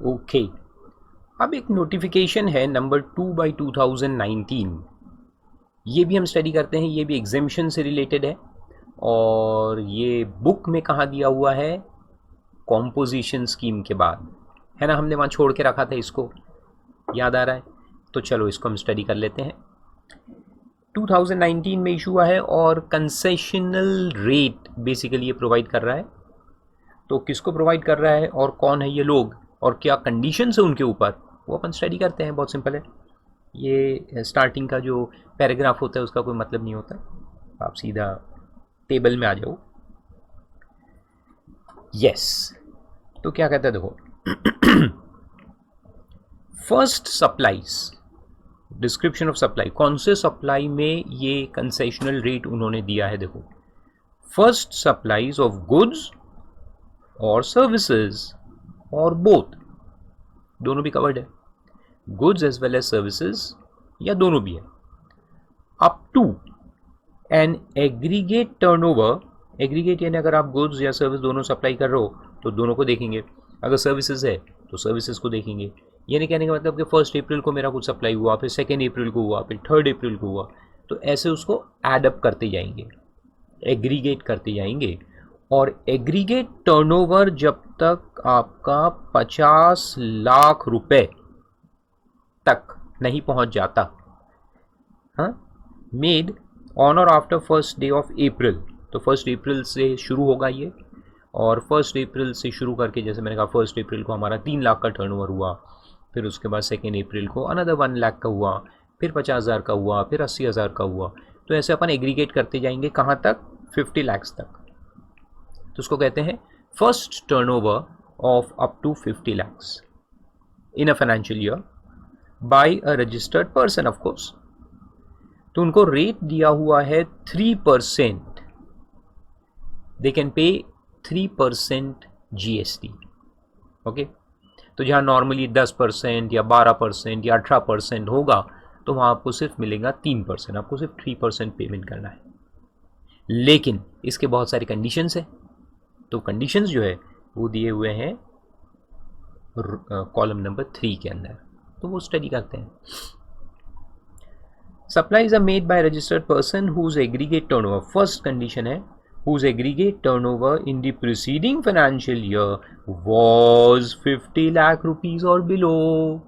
Okay, अब एक notification है नंबर 2/2019। ये भी हम स्टडी करते हैं, ये भी एग्जामिशन से रिलेटेड है और ये बुक में कहाँ दिया हुआ है, कॉम्पोजिशन स्कीम के बाद, है ना। हमने वहाँ छोड़ के रखा था इसको, याद आ रहा है? तो चलो इसको हम स्टडी कर लेते हैं। 2019 में इशू हुआ है और कंसेशनल रेट बेसिकली ये प्रोवाइड कर रहा है। तो किसको प्रोवाइड कर रहा है और कौन है ये लोग और क्या कंडीशन है उनके ऊपर, वो अपन स्टडी करते हैं। बहुत सिंपल है, ये स्टार्टिंग का जो पैराग्राफ होता है उसका कोई मतलब नहीं होता, आप सीधा टेबल में आ जाओ। यस, तो क्या कहता है देखो, first supplies, description of supply, कौन से सप्लाई में ये कंसेशनल रेट उन्होंने दिया है। देखो, फर्स्ट सप्लाईज ऑफ गुड्स और सर्विसेज और बोथ, दोनों भी कवर्ड है, goods as well as services या दोनों भी है, up to an aggregate turnover. Aggregate यानी अगर आप गुड्स या सर्विस दोनों सप्लाई कर रहे हो तो दोनों को देखेंगे, अगर सर्विसेज है तो सर्विसेज को देखेंगे। यानी कहने का मतलब कि 1 अप्रैल को मेरा कुछ सप्लाई हुआ, फिर 2 अप्रैल को हुआ, फिर 3 अप्रैल को हुआ, तो ऐसे उसको एडअप करते जाएंगे, एग्रीगेट करते जाएंगे। और एग्रीगेट टर्नओवर जब तक आपका 50 लाख रुपए तक नहीं पहुंच जाता, हाँ, मेड ऑन और आफ्टर फर्स्ट डे ऑफ अप्रैल, तो 1 अप्रैल से शुरू होगा ये, और 1 अप्रैल से शुरू करके जैसे मैंने कहा 1 अप्रैल को हमारा 3 लाख का टर्नओवर हुआ, फिर उसके बाद 2 अप्रैल को अनदर 1 लाख का हुआ, फिर 50,000 का हुआ, फिर 80,000 का हुआ। तो ऐसे अपन एग्रीगेट करते जाएंगे कहाँ तक, 50 लाख तक। तो उसको कहते हैं first turnover of up to 50 lakh in a financial year by a registered person of course. तो उनको रेट दिया हुआ है 3%, they can pay 3% GST। Okay, तो जहाँ नॉर्मली 10% या 12% या 18% होगा, तो वहाँ आपको सिर्फ मिलेगा 3%, आपको सिर्फ 3% पेमेंट करना है। लेकिन इसके बहुत सारी कंडीशंस है, तो कंडीशंस जो है वो दिए हुए हैं कॉलम नंबर 3 के अंदर, तो वो स्टडी करते हैं। Supplies are made by registered person whose aggregate turnover, first condition है whose aggregate turnover in the preceding financial year was 50 lakh rupees or below।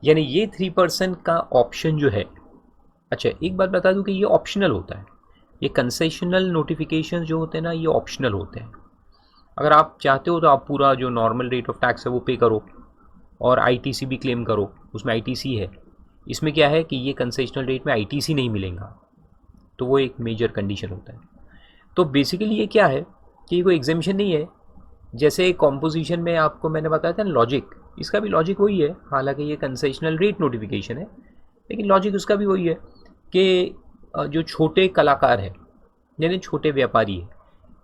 यानी ये 3% का ऑप्शन जो है, अच्छा एक बात बता दूं कि ये ऑप्शनल होता है, ये कंसेशनल नोटिफिकेशन जो होते हैं ना, ये ऑप्शनल होते हैं। अगर आप चाहते हो तो आप पूरा जो नॉर्मल रेट ऑफ टैक्स है वो पे करो और ITC भी क्लेम करो, उसमें ITC है। इसमें क्या है कि ये कंसेशनल रेट में ITC नहीं मिलेगा, तो वो एक मेजर कंडीशन होता है। तो बेसिकली ये क्या है कि कोई एग्जामिशन नहीं है, जैसे कॉम्पोजिशन में आपको मैंने बताया था ना लॉजिक, इसका भी लॉजिक वही है। हालांकि ये कंसेशनल रेट नोटिफिकेशन है, लेकिन लॉजिक उसका भी वही है कि जो छोटे कलाकार है यानी छोटे व्यापारी है,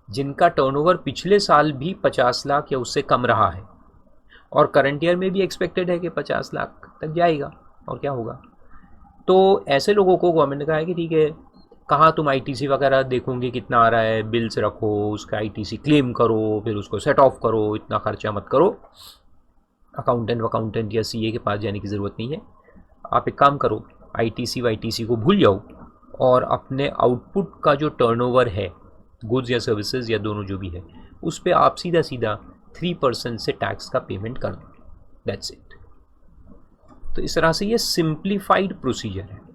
जिनका टर्नओवर पिछले साल भी 50 लाख या उससे कम रहा है और करंट ईयर में भी एक्सपेक्टेड है कि 50 लाख तक जाएगा, और क्या होगा, तो ऐसे लोगों को गवर्नमेंट ने कहा है कि ठीक है, कहाँ तुम ITC वगैरह देखोगे कितना आ रहा है, बिल्स रखो, उसका ITC क्लेम करो, फिर उसको सेट ऑफ करो, इतना खर्चा मत करो। अकाउंटेंट या CA के पास जाने की ज़रूरत नहीं है। आप एक काम करो, ITC को भूल जाओ और अपने आउटपुट का जो टर्नओवर है, गुड्स या सर्विसेज या दोनों जो भी है, उस पर आप सीधा 3% से टैक्स का पेमेंट कर दो, दैट्स इट। तो इस तरह से ये सिंप्लीफाइड प्रोसीजर है।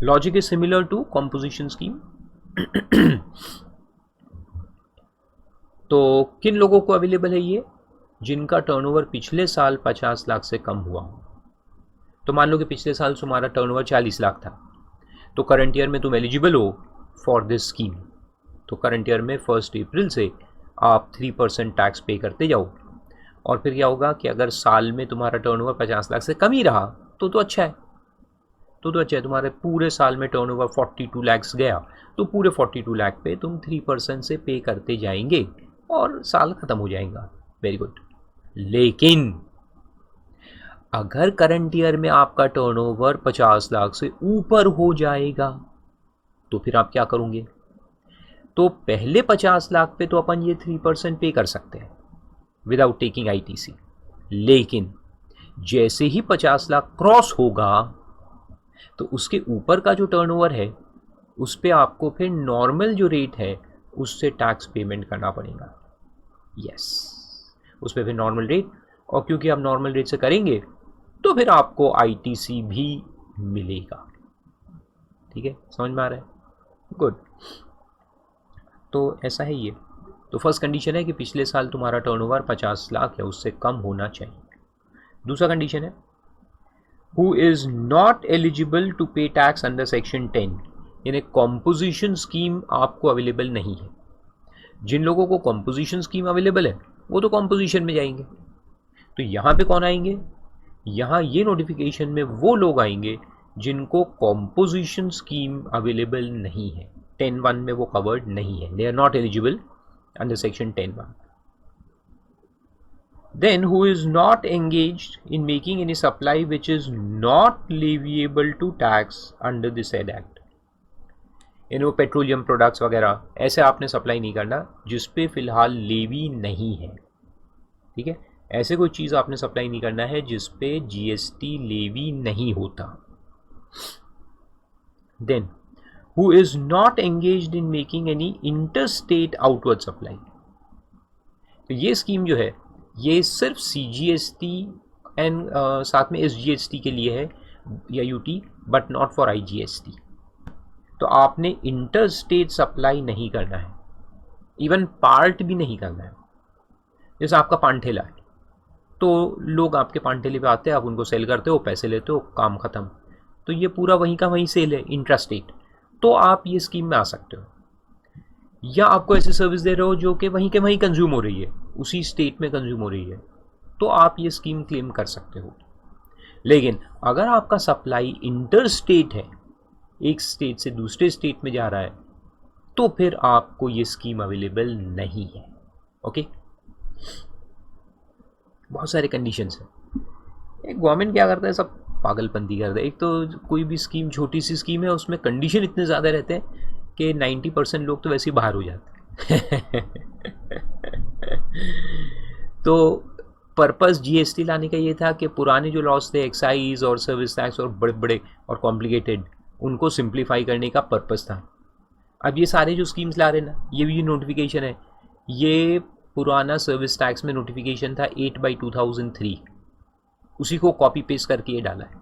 Logic is similar to composition scheme. तो किन लोगों को अवेलेबल है ये, जिनका टर्नओवर पिछले साल 50 लाख से कम हुआ। तो मान लो कि पिछले साल तुम्हारा टर्नओवर 40 लाख था, तो करंट ईयर में तुम एलिजिबल हो फॉर दिस स्कीम। तो करंट ईयर में 1 अप्रैल से आप 3% टैक्स पे करते जाओ, और फिर क्या होगा कि अगर साल में तुम्हारा टर्नओवर 50 लाख से कम ही रहा तो अच्छा है, तो अच्छा है। तुम्हारे पूरे साल में टर्नओवर 42 लाख गया, तो पूरे 42 लाख पे तुम 3% से पे करते जाएंगे और साल खत्म हो जाएगा। Very good. लेकिन अगर करंट ईयर में आपका टर्नओवर 50 लाख से ऊपर हो जाएगा, तो फिर आप क्या करोगे, तो पहले 50 लाख पे तो अपन ये 3% पे कर सकते हैं, विदाउट टेकिंग आईटीसी। लेकिन जैसे ही 50 लाख क्रॉस होगा तो उसके ऊपर का जो टर्नओवर है उस पर आपको फिर नॉर्मल जो रेट है उससे टैक्स पेमेंट करना पड़ेगा। यस, उस पर फिर नॉर्मल रेट, और क्योंकि आप नॉर्मल रेट से करेंगे तो फिर आपको आईटीसी भी मिलेगा। ठीक है, समझ में आ रहा है? गुड। तो ऐसा है ये। तो फर्स्ट कंडीशन है कि पिछले साल तुम्हारा टर्नओवर 50 लाख या उससे कम होना चाहिए। दूसरा कंडीशन है who is not eligible to pay tax under section 10, यानी कॉम्पोजिशन स्कीम आपको अवेलेबल नहीं है। जिन लोगों को कॉम्पोजिशन स्कीम अवेलेबल है वो तो कॉम्पोजिशन में जाएंगे। तो यहाँ पे कौन आएंगे? यहाँ ये नोटिफिकेशन में वो लोग आएंगे जिनको कॉम्पोजिशन स्कीम अवेलेबल नहीं है, 10(1) में वो कवर्ड नहीं है, they are not eligible under section 10(1). Then who is not engaged in making any supply which is not leviable to tax under the said act. इन वो पेट्रोलियम प्रोडक्ट्स वगैरह ऐसे आपने सप्लाई नहीं करना जिस पे फिलहाल लेवी नहीं है। ठीक है, ऐसे कोई चीज़ आपने सप्लाई नहीं करना है जिस पे जीएसटी लेवी नहीं होता। Then who is not engaged in making any interstate outward supply. तो ये स्कीम जो है ये सिर्फ सीजीएसटी एंड साथ में एसजीएसटी के लिए है या UT, but not for IGST. तो आपने इंटर स्टेट सप्लाई नहीं करना है, इवन पार्ट भी नहीं करना है। जैसे आपका पान ठेला है तो लोग आपके पान ठेले पे आते हैं, आप उनको सेल करते हो, पैसे लेते हो, काम खत्म। तो ये पूरा वहीं का वहीं सेल है, इंट्रा स्टेट। तो आप ये स्कीम में आ सकते हो, या आपको ऐसी सर्विस दे रहे हो जो कि वहीं के वहीं कंज्यूम हो रही है, उसी स्टेट में कंज्यूम हो रही है, तो आप ये स्कीम क्लेम कर सकते हो। लेकिन अगर आपका सप्लाई इंटर स्टेट है, एक स्टेट से दूसरे स्टेट में जा रहा है, तो फिर आपको ये स्कीम अवेलेबल नहीं है। ओके, बहुत सारे कंडीशंस हैं। एक गवर्नमेंट क्या करता है, सब पागलपंती करता है। एक तो कोई भी स्कीम, छोटी सी स्कीम है, उसमें कंडीशन इतने ज़्यादा रहते हैं कि 90% लोग तो वैसे ही बाहर हो जाते हैं। तो पर्पस जीएसटी लाने का ये था कि पुराने जो लॉस थे, एक्साइज और सर्विस टैक्स और बड़े बड़े और कॉम्प्लिकेटेड, उनको सिंप्लीफाई करने का पर्पस था। अब ये सारे जो स्कीम्स ला रहे हैं ना, ये भी नोटिफिकेशन है, ये पुराना सर्विस टैक्स में नोटिफिकेशन था 8/2003, उसी को कॉपी पेस्ट करके ये डाला है।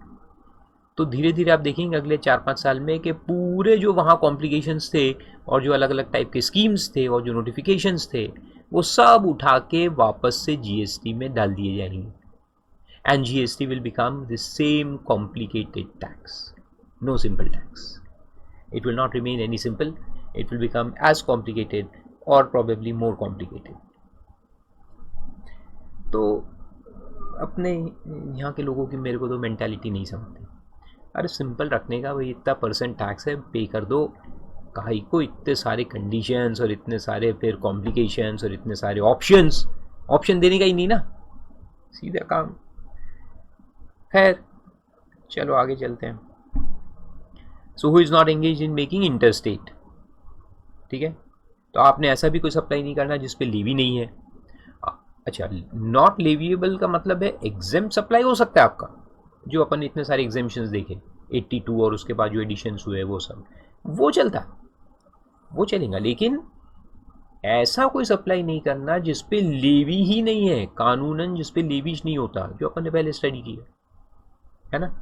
तो धीरे धीरे आप देखेंगे अगले 4-5 साल में कि पूरे जो वहाँ कॉम्प्लिकेशंस थे और जो अलग अलग टाइप के स्कीम्स थे और जो नोटिफिकेशंस थे, वो सब उठा के वापस से जीएसटी में डाल दिए जाएंगे। And GST will become the same complicated tax, no simple tax. It will not remain any simple, it will become as complicated or probably more complicated. तो अपने यहाँ के लोगों की मेरे को तो मेंटालिटी नहीं समझती। अरे सिंपल रखने का, भाई इतना % टैक्स है, पे कर दो। काहे को इतने सारे कंडीशंस और इतने सारे फिर कॉम्प्लिकेशंस और इतने सारे ऑप्शंस, ऑप्शन देने का ही नहीं ना, सीधा काम। खैर चलो आगे चलते हैं। So who is not engage in making interstate. ठीक है, तो आपने ऐसा भी कोई सप्लाई नहीं करना जिस पे लेवी नहीं है। अच्छा, नॉट लेविएबल का मतलब है एग्जेम्प्ट सप्लाई हो सकता है आपका, जो अपन इतने सारे एग्जेम्पशंस देखे 82 और उसके बाद जो एडिशंस हुए वो सब, वो चलता, वो चलेगा। लेकिन ऐसा कोई सप्लाई नहीं करना जिस पे लेवी ही नहीं है, कानूनन जिस पे लेवी नहीं होता, जो अपन ने पहले स्टडी की है ना।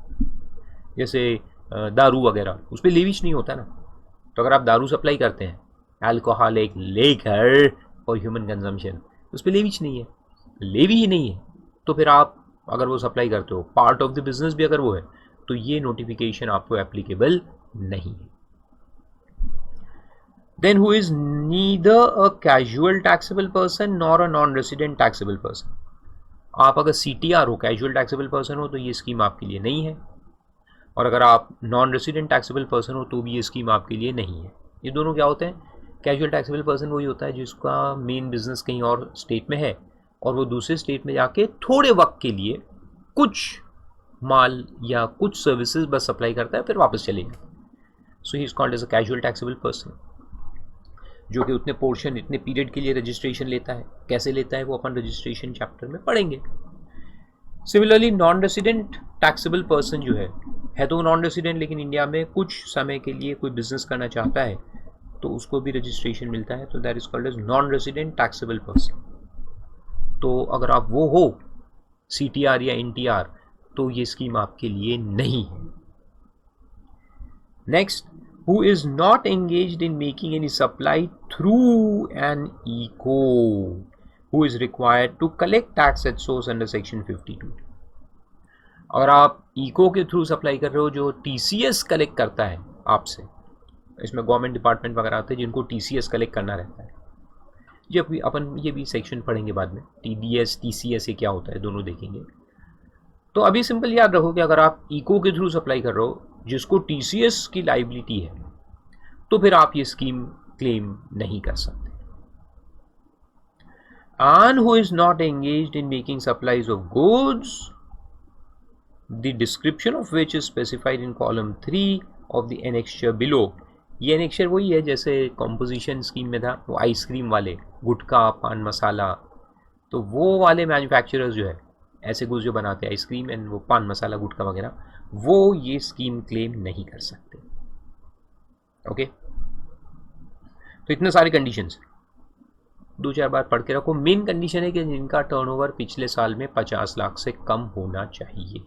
जैसे दारू वगैरह, उस पर लेविश नहीं होता ना। तो अगर आप दारू सप्लाई करते हैं, alcoholic liquor for human consumption, उस पर लेविश नहीं है, लेवी ही नहीं है, तो फिर आप अगर वो सप्लाई करते हो, पार्ट ऑफ द बिजनेस भी अगर वो है, तो ये नोटिफिकेशन आपको एप्लीकेबल नहीं है। Then who is neither a casual taxable person nor a non resident taxable person. आप अगर सीटीआर हो, कैजुअल टैक्सेबल पर्सन हो, तो ये स्कीम आपके लिए नहीं है। और अगर आप नॉन रेसिडेंट टैक्सेबल पर्सन हो तो भी ये स्कीम आपके लिए नहीं है। ये दोनों क्या होते हैं? कैजुअल टैक्सेबल पर्सन वही होता है जिसका मेन बिजनेस कहीं और स्टेट में है और वो दूसरे स्टेट में जाके थोड़े वक्त के लिए कुछ माल या कुछ सर्विसेज बस सप्लाई करता है, फिर वापस चलेगा। So he is called as a casual taxable person. जो कि उतने पोर्शन इतने पीरियड के लिए रजिस्ट्रेशन लेता है। कैसे लेता है वो अपन रजिस्ट्रेशन चैप्टर में पढ़ेंगे। Similarly non resident taxable person जो है तो नॉन रेसिडेंट, लेकिन इंडिया में कुछ समय के लिए कोई बिजनेस करना चाहता है तो उसको भी रजिस्ट्रेशन मिलता है, तो that is called as non resident taxable person. तो अगर आप वो हो CTR या NTR तो ये स्कीम आपके लिए नहीं है। Next, who is not engaged in making any supply through an eco, who is required to collect tax at source under section 52। अगर आप इको के थ्रू सप्लाई कर रहे हो, जो TCS कलेक्ट करता है आपसे, इसमें गवर्नमेंट डिपार्टमेंट वगैरह आते हैं जिनको TCS कलेक्ट करना रहता है। ये अपन ये भी सेक्शन पढ़ेंगे बाद में, TDS TCS ये क्या होता है, दोनों देखेंगे। तो अभी सिंपल याद रखो कि अगर आप इको के थ्रू सप्लाई कर रहे हो जिसको TCS की लाइबिलिटी है, तो फिर आप ये स्कीम क्लेम नहीं कर सकते। And who is not engaged in making supplies of goods, the description of which is specified in column 3 of the annexure below। ये annexure वही है जैसे composition स्कीम में था, वो आइसक्रीम वाले, गुटखा, पान मसाला, तो वो वाले मैन्युफैक्चरर्स जो है ऐसे गुड्स जो बनाते हैं आइसक्रीम एंड वो पान मसाला गुटखा वगैरह, वो ये स्कीम क्लेम नहीं कर सकते। ओके, तो इतने सारे कंडीशंस 2-4 बार पढ़ के रखो। मेन कंडीशन है कि जिनका टर्नओवर पिछले साल में 50 लाख से कम होना चाहिए।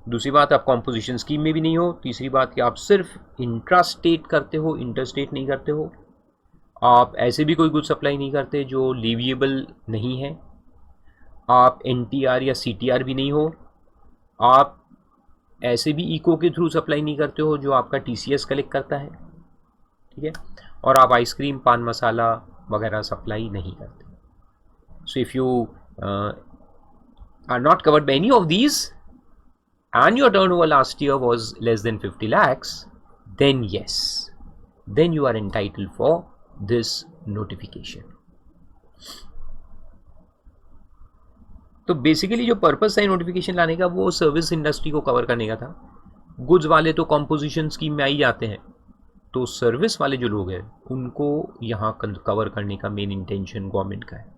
दूसरी बात, आप कॉम्पोजिशन स्कीम में भी नहीं हो। तीसरी बात कि आप सिर्फ इंट्रा स्टेट करते हो, इंटर स्टेट नहीं करते हो। आप ऐसे भी कोई गुड सप्लाई नहीं करते जो लीविएबल नहीं है। आप NTR या CTR भी नहीं हो। आप ऐसे भी इको के थ्रू सप्लाई नहीं करते हो जो आपका TCS कलेक्ट करता है, ठीक है। और आप आइसक्रीम, पान मसाला वगैरह सप्लाई नहीं करते। So if you are not covered by any of these and your turnover last year was less than 50 lakhs, then yes, then you are entitled for this notification। तो बेसिकली जो purpose है notification लाने का वो service industry को cover करने का था। गुड्स वाले तो कॉम्पोजिशन स्कीम में आ ही जाते हैं, तो सर्विस वाले जो लोग हैं उनको यहाँ कवर करने का मेन इंटेंशन गवर्नमेंट का है।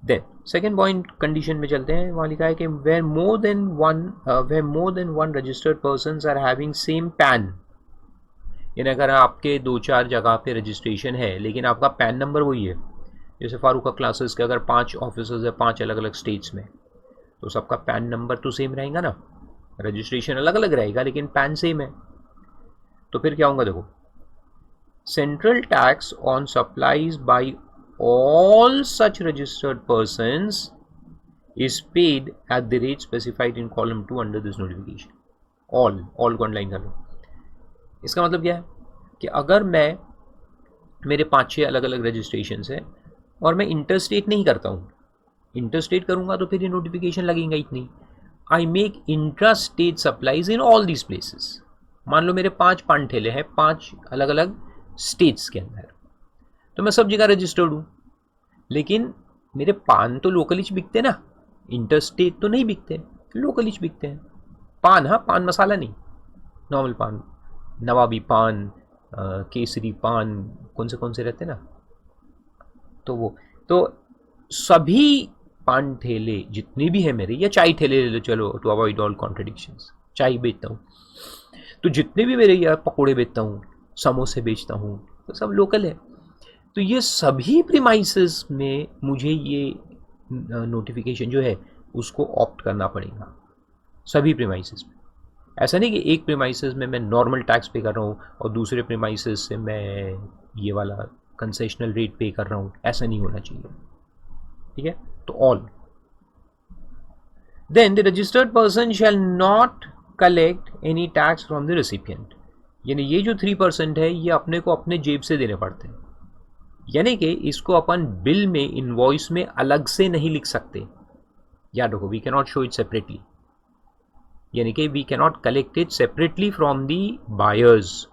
देन सेकेंड पॉइंट कंडीशन में चलते हैं। वहाँ लिखा है कि where more than one registered persons are having same PAN, यानी अगर आपके 2-4 जगह पे रजिस्ट्रेशन है लेकिन आपका पैन नंबर वही है, जैसे फारूका क्लासेस के अगर 5 ऑफिसर्स है 5 अलग अलग स्टेट्स में, तो सबका पैन नंबर तो सेम रहेगा ना, रजिस्ट्रेशन अलग अलग रहेगा लेकिन पैन सेम है। तो फिर क्या होगा, देखो, central tax on supplies by all such registered persons is paid at the rate specified in column 2 under this notification। all को अंडरलाइन कर लो। इसका मतलब क्या है कि अगर मेरे 5-6 अलग अलग रजिस्ट्रेशन है और मैं इंटरस्टेट नहीं करता हूँ, इंटरस्टेट करूँगा तो फिर ये नोटिफिकेशन लगेगा इतनी। I make intra state supplies in all these places. मान लो मेरे 5 पान ठेले हैं 5 अलग अलग स्टेट्स के अंदर, तो मैं सब जगह रजिस्टर्ड हूँ, लेकिन मेरे पान तो लोकली बिकते ना, इंटरस्टेट तो नहीं बिकते, लोकली बिकते हैं पान। हाँ, पान मसाला नहीं, नॉर्मल पान, नवाबी पान, केसरी पान, कौन से रहते ना, तो वो तो सभी पान ठेले जितने भी हैं मेरे, या चाय ठेले ले लो, चलो टू अवॉइड ऑल कॉन्ट्रडिक्शंस, चाय बेचता हूँ तो जितने भी मेरे, या पकौड़े बेचता हूँ, समोसे बेचता हूँ, तो सब लोकल है। तो ये सभी प्रीमाइसेस में मुझे ये नोटिफिकेशन जो है उसको ऑप्ट करना पड़ेगा, सभी प्रीमाइसेस में। ऐसा नहीं कि एक प्रीमाइसेस में मैं नॉर्मल टैक्स पे कर रहा हूँ और दूसरे प्रीमाइसेस से मैं ये वाला कंसेशनल रेट पे कर रहा हूँ, ऐसा नहीं होना चाहिए, ठीक है। तो all. Then the registered person shall not collect any tax from the recipient, यानी ये जो 3% है ये अपने को अपने जेब से देने पड़ते हैं, यानी कि इसको अपन बिल में, इनवॉइस में अलग से नहीं लिख सकते। याद रखो, we can not show it separately, यानी कि we can not collect it separately from the buyers.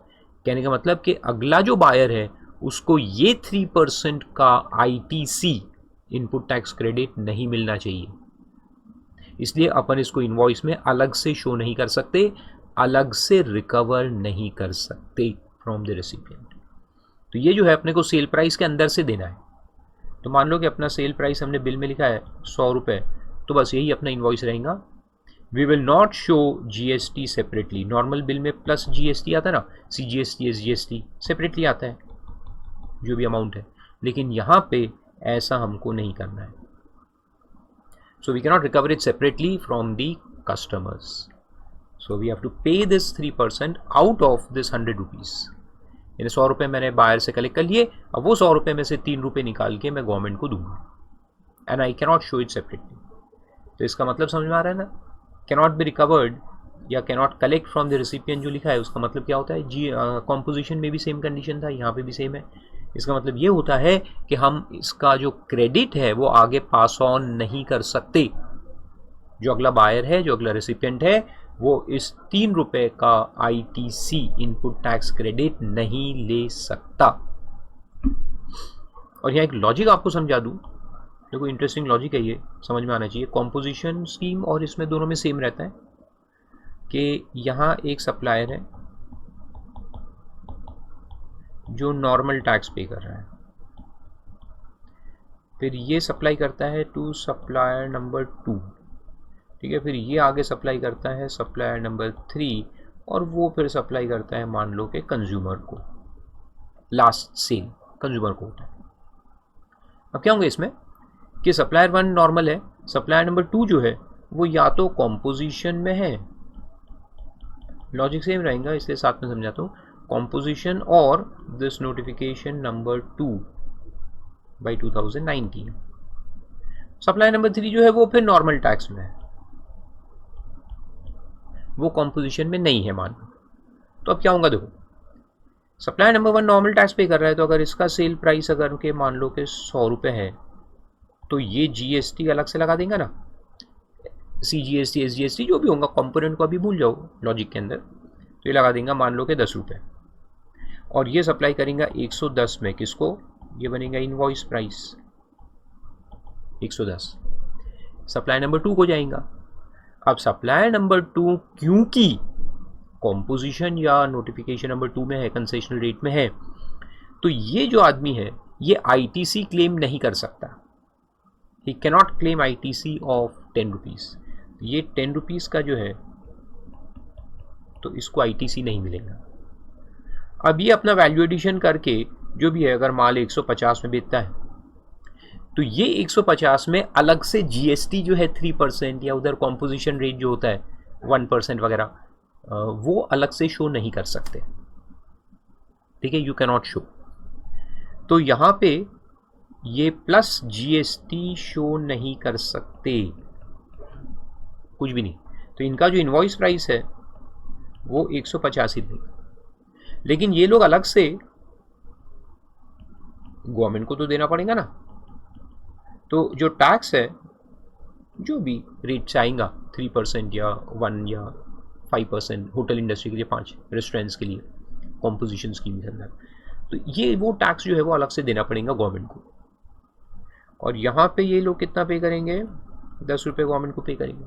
कहने का मतलब कि अगला जो बायर है उसको ये 3% का ITC, इनपुट टैक्स क्रेडिट, नहीं मिलना चाहिए, इसलिए अपन इसको इनवॉइस में अलग से शो नहीं कर सकते। अलग से रिकवर नहीं कर सकते फ्रॉम द रेसिपिएंट। तो ये जो है अपने को सेल प्राइस के अंदर से देना है। तो मान लो कि अपना सेल प्राइस हमने बिल में लिखा है 100 रुपये, तो बस यही अपना इन्वॉइस रहेगा। We will not show GST separately. Normal bill में प्लस जीएसटी आता है ना, सीजीएसटी एसजीएसटी सेपरेटली आता है जो भी अमाउंट है, लेकिन यहाँ पे ऐसा हमको नहीं करना है। So we cannot recover it separately from the customers. So we have to pay this 3% out of this 100 rupees. यानी 100 रुपये मैंने बायर से कलेक्ट कर लिए, अब वो 100 रुपये में से 3 रुपये निकाल के मैं गवर्नमेंट को दूंगा, and I cannot show it separately. तो इसका मतलब समझ में आ रहा है ना, कैनॉट बी रिकवर्ड या cannot collect from the recipient जो लिखा है उसका मतलब क्या होता है जी। कॉम्पोजिशन में भी सेम कंडीशन था, यहाँ पे भी सेम है। इसका मतलब ये होता है कि हम इसका जो क्रेडिट है वो आगे पास ऑन नहीं कर सकते। जो अगला बायर है, जो अगला रेसिपिएंट है, वो इस 3 रुपये का आईटीसी इनपुट टैक्स क्रेडिट नहीं ले सकता। और यहाँ एक लॉजिक आपको समझा दूँ, देखो इंटरेस्टिंग लॉजिक है, ये समझ में आना चाहिए। कॉम्पोजिशन स्कीम और इसमें दोनों में सेम रहता है कि यहाँ एक सप्लायर है जो नॉर्मल टैक्स पे कर रहा है, फिर ये सप्लाई करता है टू सप्लायर नंबर 2, ठीक है, फिर ये आगे सप्लाई करता है सप्लायर नंबर 3, और वो फिर सप्लाई करता है मान लो कि कंज्यूमर को। लास्ट सेल कंज्यूमर को होता है। अब क्या होंगे इसमें कि सप्लायर 1 नॉर्मल है, सप्लायर नंबर 2 जो है वो या तो कॉम्पोजिशन में है, लॉजिक सेम रहेगा इसलिए साथ में समझाता हूँ, कॉम्पोजिशन और this notification number 2 by 2019। Supplier number 3 जो है वो फिर नॉर्मल टैक्स में है, वो कॉम्पोजिशन में नहीं है मान लो। तो अब क्या होगा, देखो सप्लायर नंबर 1 नॉर्मल टैक्स पे कर रहा है, तो अगर इसका सेल प्राइस अगर के मान लो कि 100 रुपये है, तो ये जीएसटी अलग से लगा देगा ना, सीजीएसटी एसजीएसटी जो भी होगा, कंपोनेंट को अभी भूल जाओ लॉजिक के अंदर, तो ये लगा देगा मान लो कि 10 रुपये, और ये सप्लाई करेंगे 110 में, किसको, ये बनेगा इनवॉइस प्राइस 110, सप्लाई नंबर 2 को जाएगा। अब सप्लायर नंबर 2 क्योंकि कॉम्पोजिशन या नोटिफिकेशन नंबर 2 में है, कंसेशनल रेट में है, तो ये जो आदमी है ये आईटीसी क्लेम नहीं कर सकता। ही cannot claim ITC of 10 rupees. ये 10 रुपीज़ का जो है तो इसको आईटीसी नहीं मिलेगा। अब ये अपना वैल्यू एडिशन करके जो भी है, अगर माल 150 में बेचता है तो ये 150 में अलग से जीएसटी जो है 3% या उधर कॉम्पोजिशन रेट जो होता है 1% वगैरह, वो अलग से शो नहीं कर सकते, ठीक है, यू कैनॉट शो। तो यहाँ पे ये प्लस जीएसटी शो नहीं कर सकते, कुछ भी नहीं। तो इनका जो इनवॉइस प्राइस है वो 150 ही देगा, लेकिन ये लोग अलग से गवर्नमेंट को तो देना पड़ेगा ना। तो जो टैक्स है जो भी रेट से आएगा 3% या 1 या 5%, होटल इंडस्ट्री के लिए 5, रेस्टोरेंट्स के लिए कॉम्पोजिशन स्कीम के अंदर, तो ये वो टैक्स जो है वो अलग से देना पड़ेगा गवर्नमेंट को। और यहाँ पे ये लोग कितना पे करेंगे, 10 रुपये गवर्नमेंट को पे करेंगे।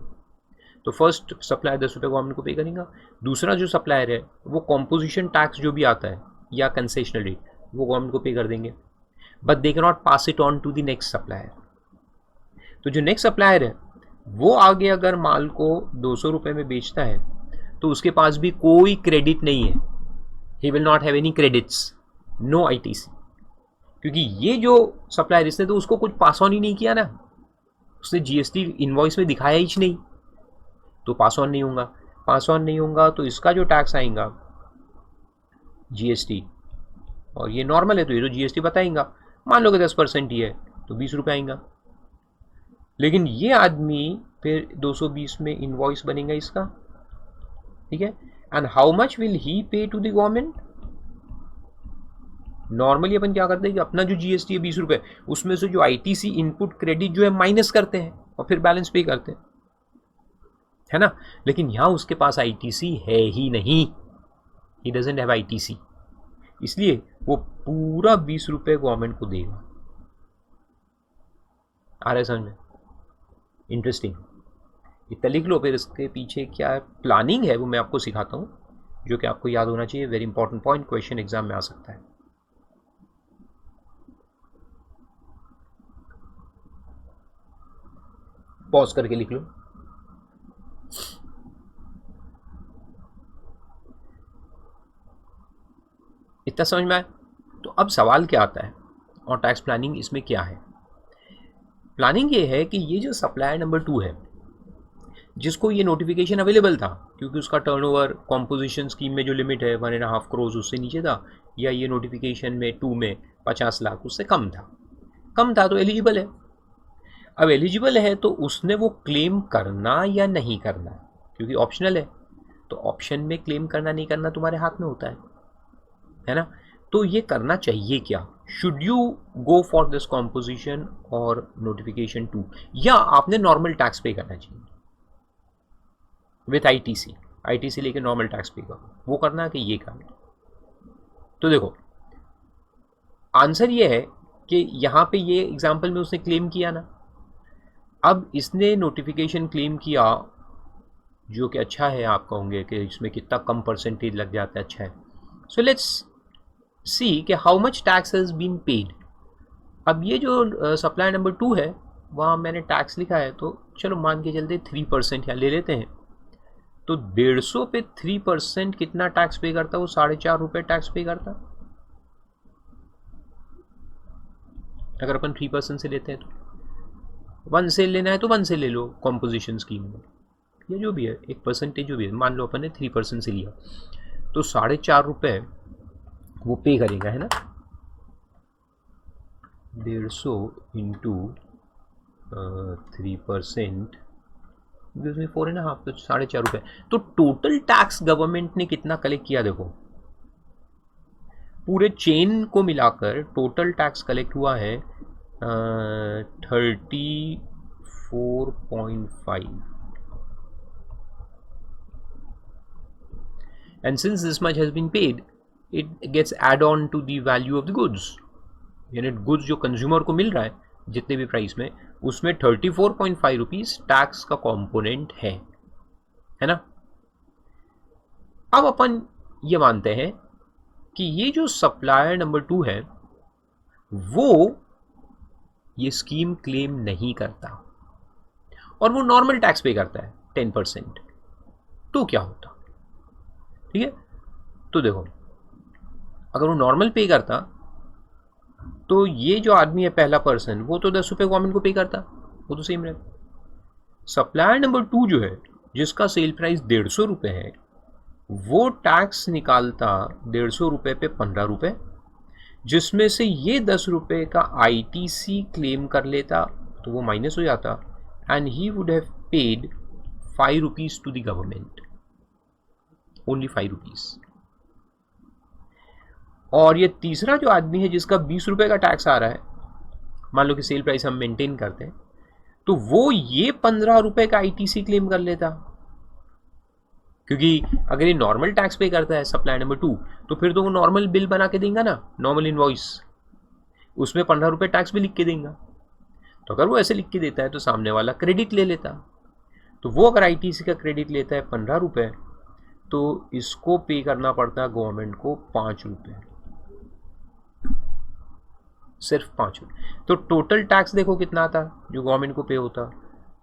तो फर्स्ट सप्लायर 10 रुपये गवर्नमेंट को पे करेगा, दूसरा जो सप्लायर है वो कॉम्पोजिशन टैक्स जो भी आता है या कंसेशनल रेट वो गवर्नमेंट को पे कर देंगे, but they can not pass it on to the next supplier. तो जो नेक्स्ट सप्लायर है वो आगे अगर माल को 200 रुपये में बेचता है तो उसके पास भी कोई क्रेडिट नहीं है, he will not have any credits, no ITC, क्योंकि ये जो सप्लायर इसने तो उसको कुछ पास ऑन ही नहीं किया ना, उसने जीएसटी इनवॉइस में दिखाया ही नहीं, तो पास ऑन नहीं होगा। पास ऑन नहीं होगा तो इसका जो टैक्स आएगा जीएसटी, और ये नॉर्मल है तो ये जो जीएसटी बताएगा, मान लो कि 10% ही है तो 20 रुपये आएगा। लेकिन ये आदमी फिर 220 में इनवॉइस बनेगा इसका, ठीक है, and how much will he पे टू द गवर्नमेंट। नॉर्मली अपन क्या करते हैं कि अपना जो जीएसटी है 20 रुपये, उसमें से जो आईटीसी इनपुट क्रेडिट जो है माइनस करते हैं और फिर बैलेंस पे करते हैं, है ना। लेकिन यहां उसके पास आईटीसी है ही नहीं, ही डजंट हैव आईटीसी, इसलिए वो पूरा 20 रुपये गवर्नमेंट को देगा। आ रहा है समझ में, इंटरेस्टिंग। इतना लिख लो, फिर इसके पीछे क्या प्लानिंग है वो मैं आपको सिखाता हूँ, जो कि आपको याद होना चाहिए। Very important point, question exam में आ सकता है। पॉज करके लिख लो। इतना समझ में आया? तो अब सवाल क्या आता है, और टैक्स प्लानिंग इसमें क्या है? प्लानिंग ये है कि ये जो सप्लायर नंबर 2 है, जिसको ये नोटिफिकेशन अवेलेबल था क्योंकि उसका टर्नओवर कॉम्पोजिशन स्कीम में जो लिमिट है 1.5 करोड़ उससे नीचे था, या ये नोटिफिकेशन में 2 में 50 लाख उससे कम था तो एलिजिबल है। अब एलिजिबल है तो उसने वो क्लेम करना या नहीं करना, क्योंकि ऑप्शनल है, तो ऑप्शन में क्लेम करना नहीं करना तुम्हारे हाथ में होता है ना। तो ये करना चाहिए क्या, should you go for this composition और नोटिफिकेशन 2, या आपने नॉर्मल टैक्स पे करना चाहिए विथ आईटीसी लेके नॉर्मल टैक्स पे करो, वो करना है कि ये करना? तो देखो आंसर ये है कि यहाँ पे ये एग्जांपल में उसने क्लेम किया ना, अब इसने नोटिफिकेशन क्लेम किया, जो कि अच्छा है, आप कहोगे कि इसमें कितना कम परसेंटेज लग जाता है, अच्छा है। सो लेट्स सी कि how much tax has been paid. अब ये जो सप्लाई नंबर 2 है, वहाँ मैंने टैक्स लिखा है, तो चलो मान के चलते 3% यहाँ ले लेते हैं। तो 150 पे 3% कितना टैक्स पे करता है? वो 4.5 रुपये टैक्स पे करता। अगर अपन 3% से लेते हैं तो 1 से लेना है तो 1 से ले लो कॉम्पोजिशन स्कीम में, या जो भी है एक परसेंटेज जो भी है, मान लो अपन ने 3% से लिया, तो 4.5 रुपये वो पे करेगा, है ना। 150 इंटू 3%, 4.5, तो 4.5 रुपये। तो टोटल टैक्स गवर्नमेंट ने कितना कलेक्ट किया? देखो पूरे चेन को मिलाकर टोटल टैक्स कलेक्ट हुआ है 34.5, and since this much has been paid, it gets add on to the value of the goods, यानी गुड्स जो कंज्यूमर को मिल रहा है जितने भी प्राइस में, उसमें 34.5 रुपीज टैक्स का कंपोनेंट है ना। अब अपन ये मानते हैं कि ये जो सप्लायर नंबर 2 है वो ये स्कीम क्लेम नहीं करता और वो नॉर्मल टैक्स पे करता है 10%, तो क्या होता? ठीक है, तो देखो अगर वो नॉर्मल पे करता तो ये जो आदमी है पहला पर्सन, वो तो 10 रुपये गवर्नमेंट को पे करता, वो तो सेम रहता। सप्लायर नंबर 2 जो है, जिसका सेल प्राइस 150 रुपये है, वो टैक्स निकालता 150 रुपये पे 15 रुपये, जिसमें से ये 10 रुपये का आईटीसी क्लेम कर लेता, तो वो माइनस हो जाता, and he would have paid 5 rupees to the government, only 5 rupees. और ये तीसरा जो आदमी है जिसका 20 रुपये का टैक्स आ रहा है, मान लो कि सेल प्राइस हम मेंटेन करते हैं, तो वो ये 15 रुपये का आईटीसी क्लेम कर लेता, क्योंकि अगर ये नॉर्मल टैक्स पे करता है सप्लाई नंबर 2, तो फिर तो वो नॉर्मल बिल बना के देगा ना, नॉर्मल इनवॉइस, उसमें 15 रुपये टैक्स भी लिख के देगा। तो अगर वो ऐसे लिख के देता है तो सामने वाला क्रेडिट ले लेता, तो वो अगर आईटीसी का क्रेडिट लेता है 15 रुपये, तो इसको पे करना पड़ता है गवर्नमेंट को 5 रुपये, सिर्फ 5 रुपये। तो टोटल टैक्स देखो कितना आता जो गवर्नमेंट को पे होता,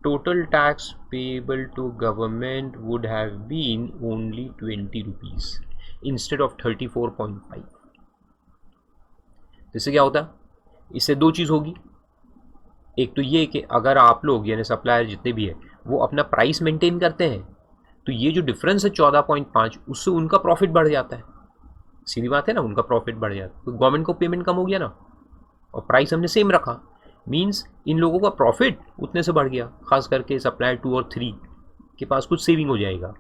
total tax payable to government would have been only 20 rupees instead of 34.5। इससे क्या होता? इससे दो चीज़ होगी, एक तो ये कि अगर आप लोग यानी सप्लायर जितने भी है वो अपना प्राइस मेंटेन करते हैं, तो ये जो डिफरेंस है 14.5, उससे उनका प्रॉफिट बढ़ जाता है, सीधी बात है ना, उनका प्रॉफिट बढ़ जाता है, तो गवर्नमेंट को पेमेंट कम हो गया ना, और प्राइस हमने सेम रखा, मीन्स इन लोगों का प्रॉफिट उतने से बढ़ गया, खास करके सप्लायर 2 और 3 के पास कुछ सेविंग हो जाएगा।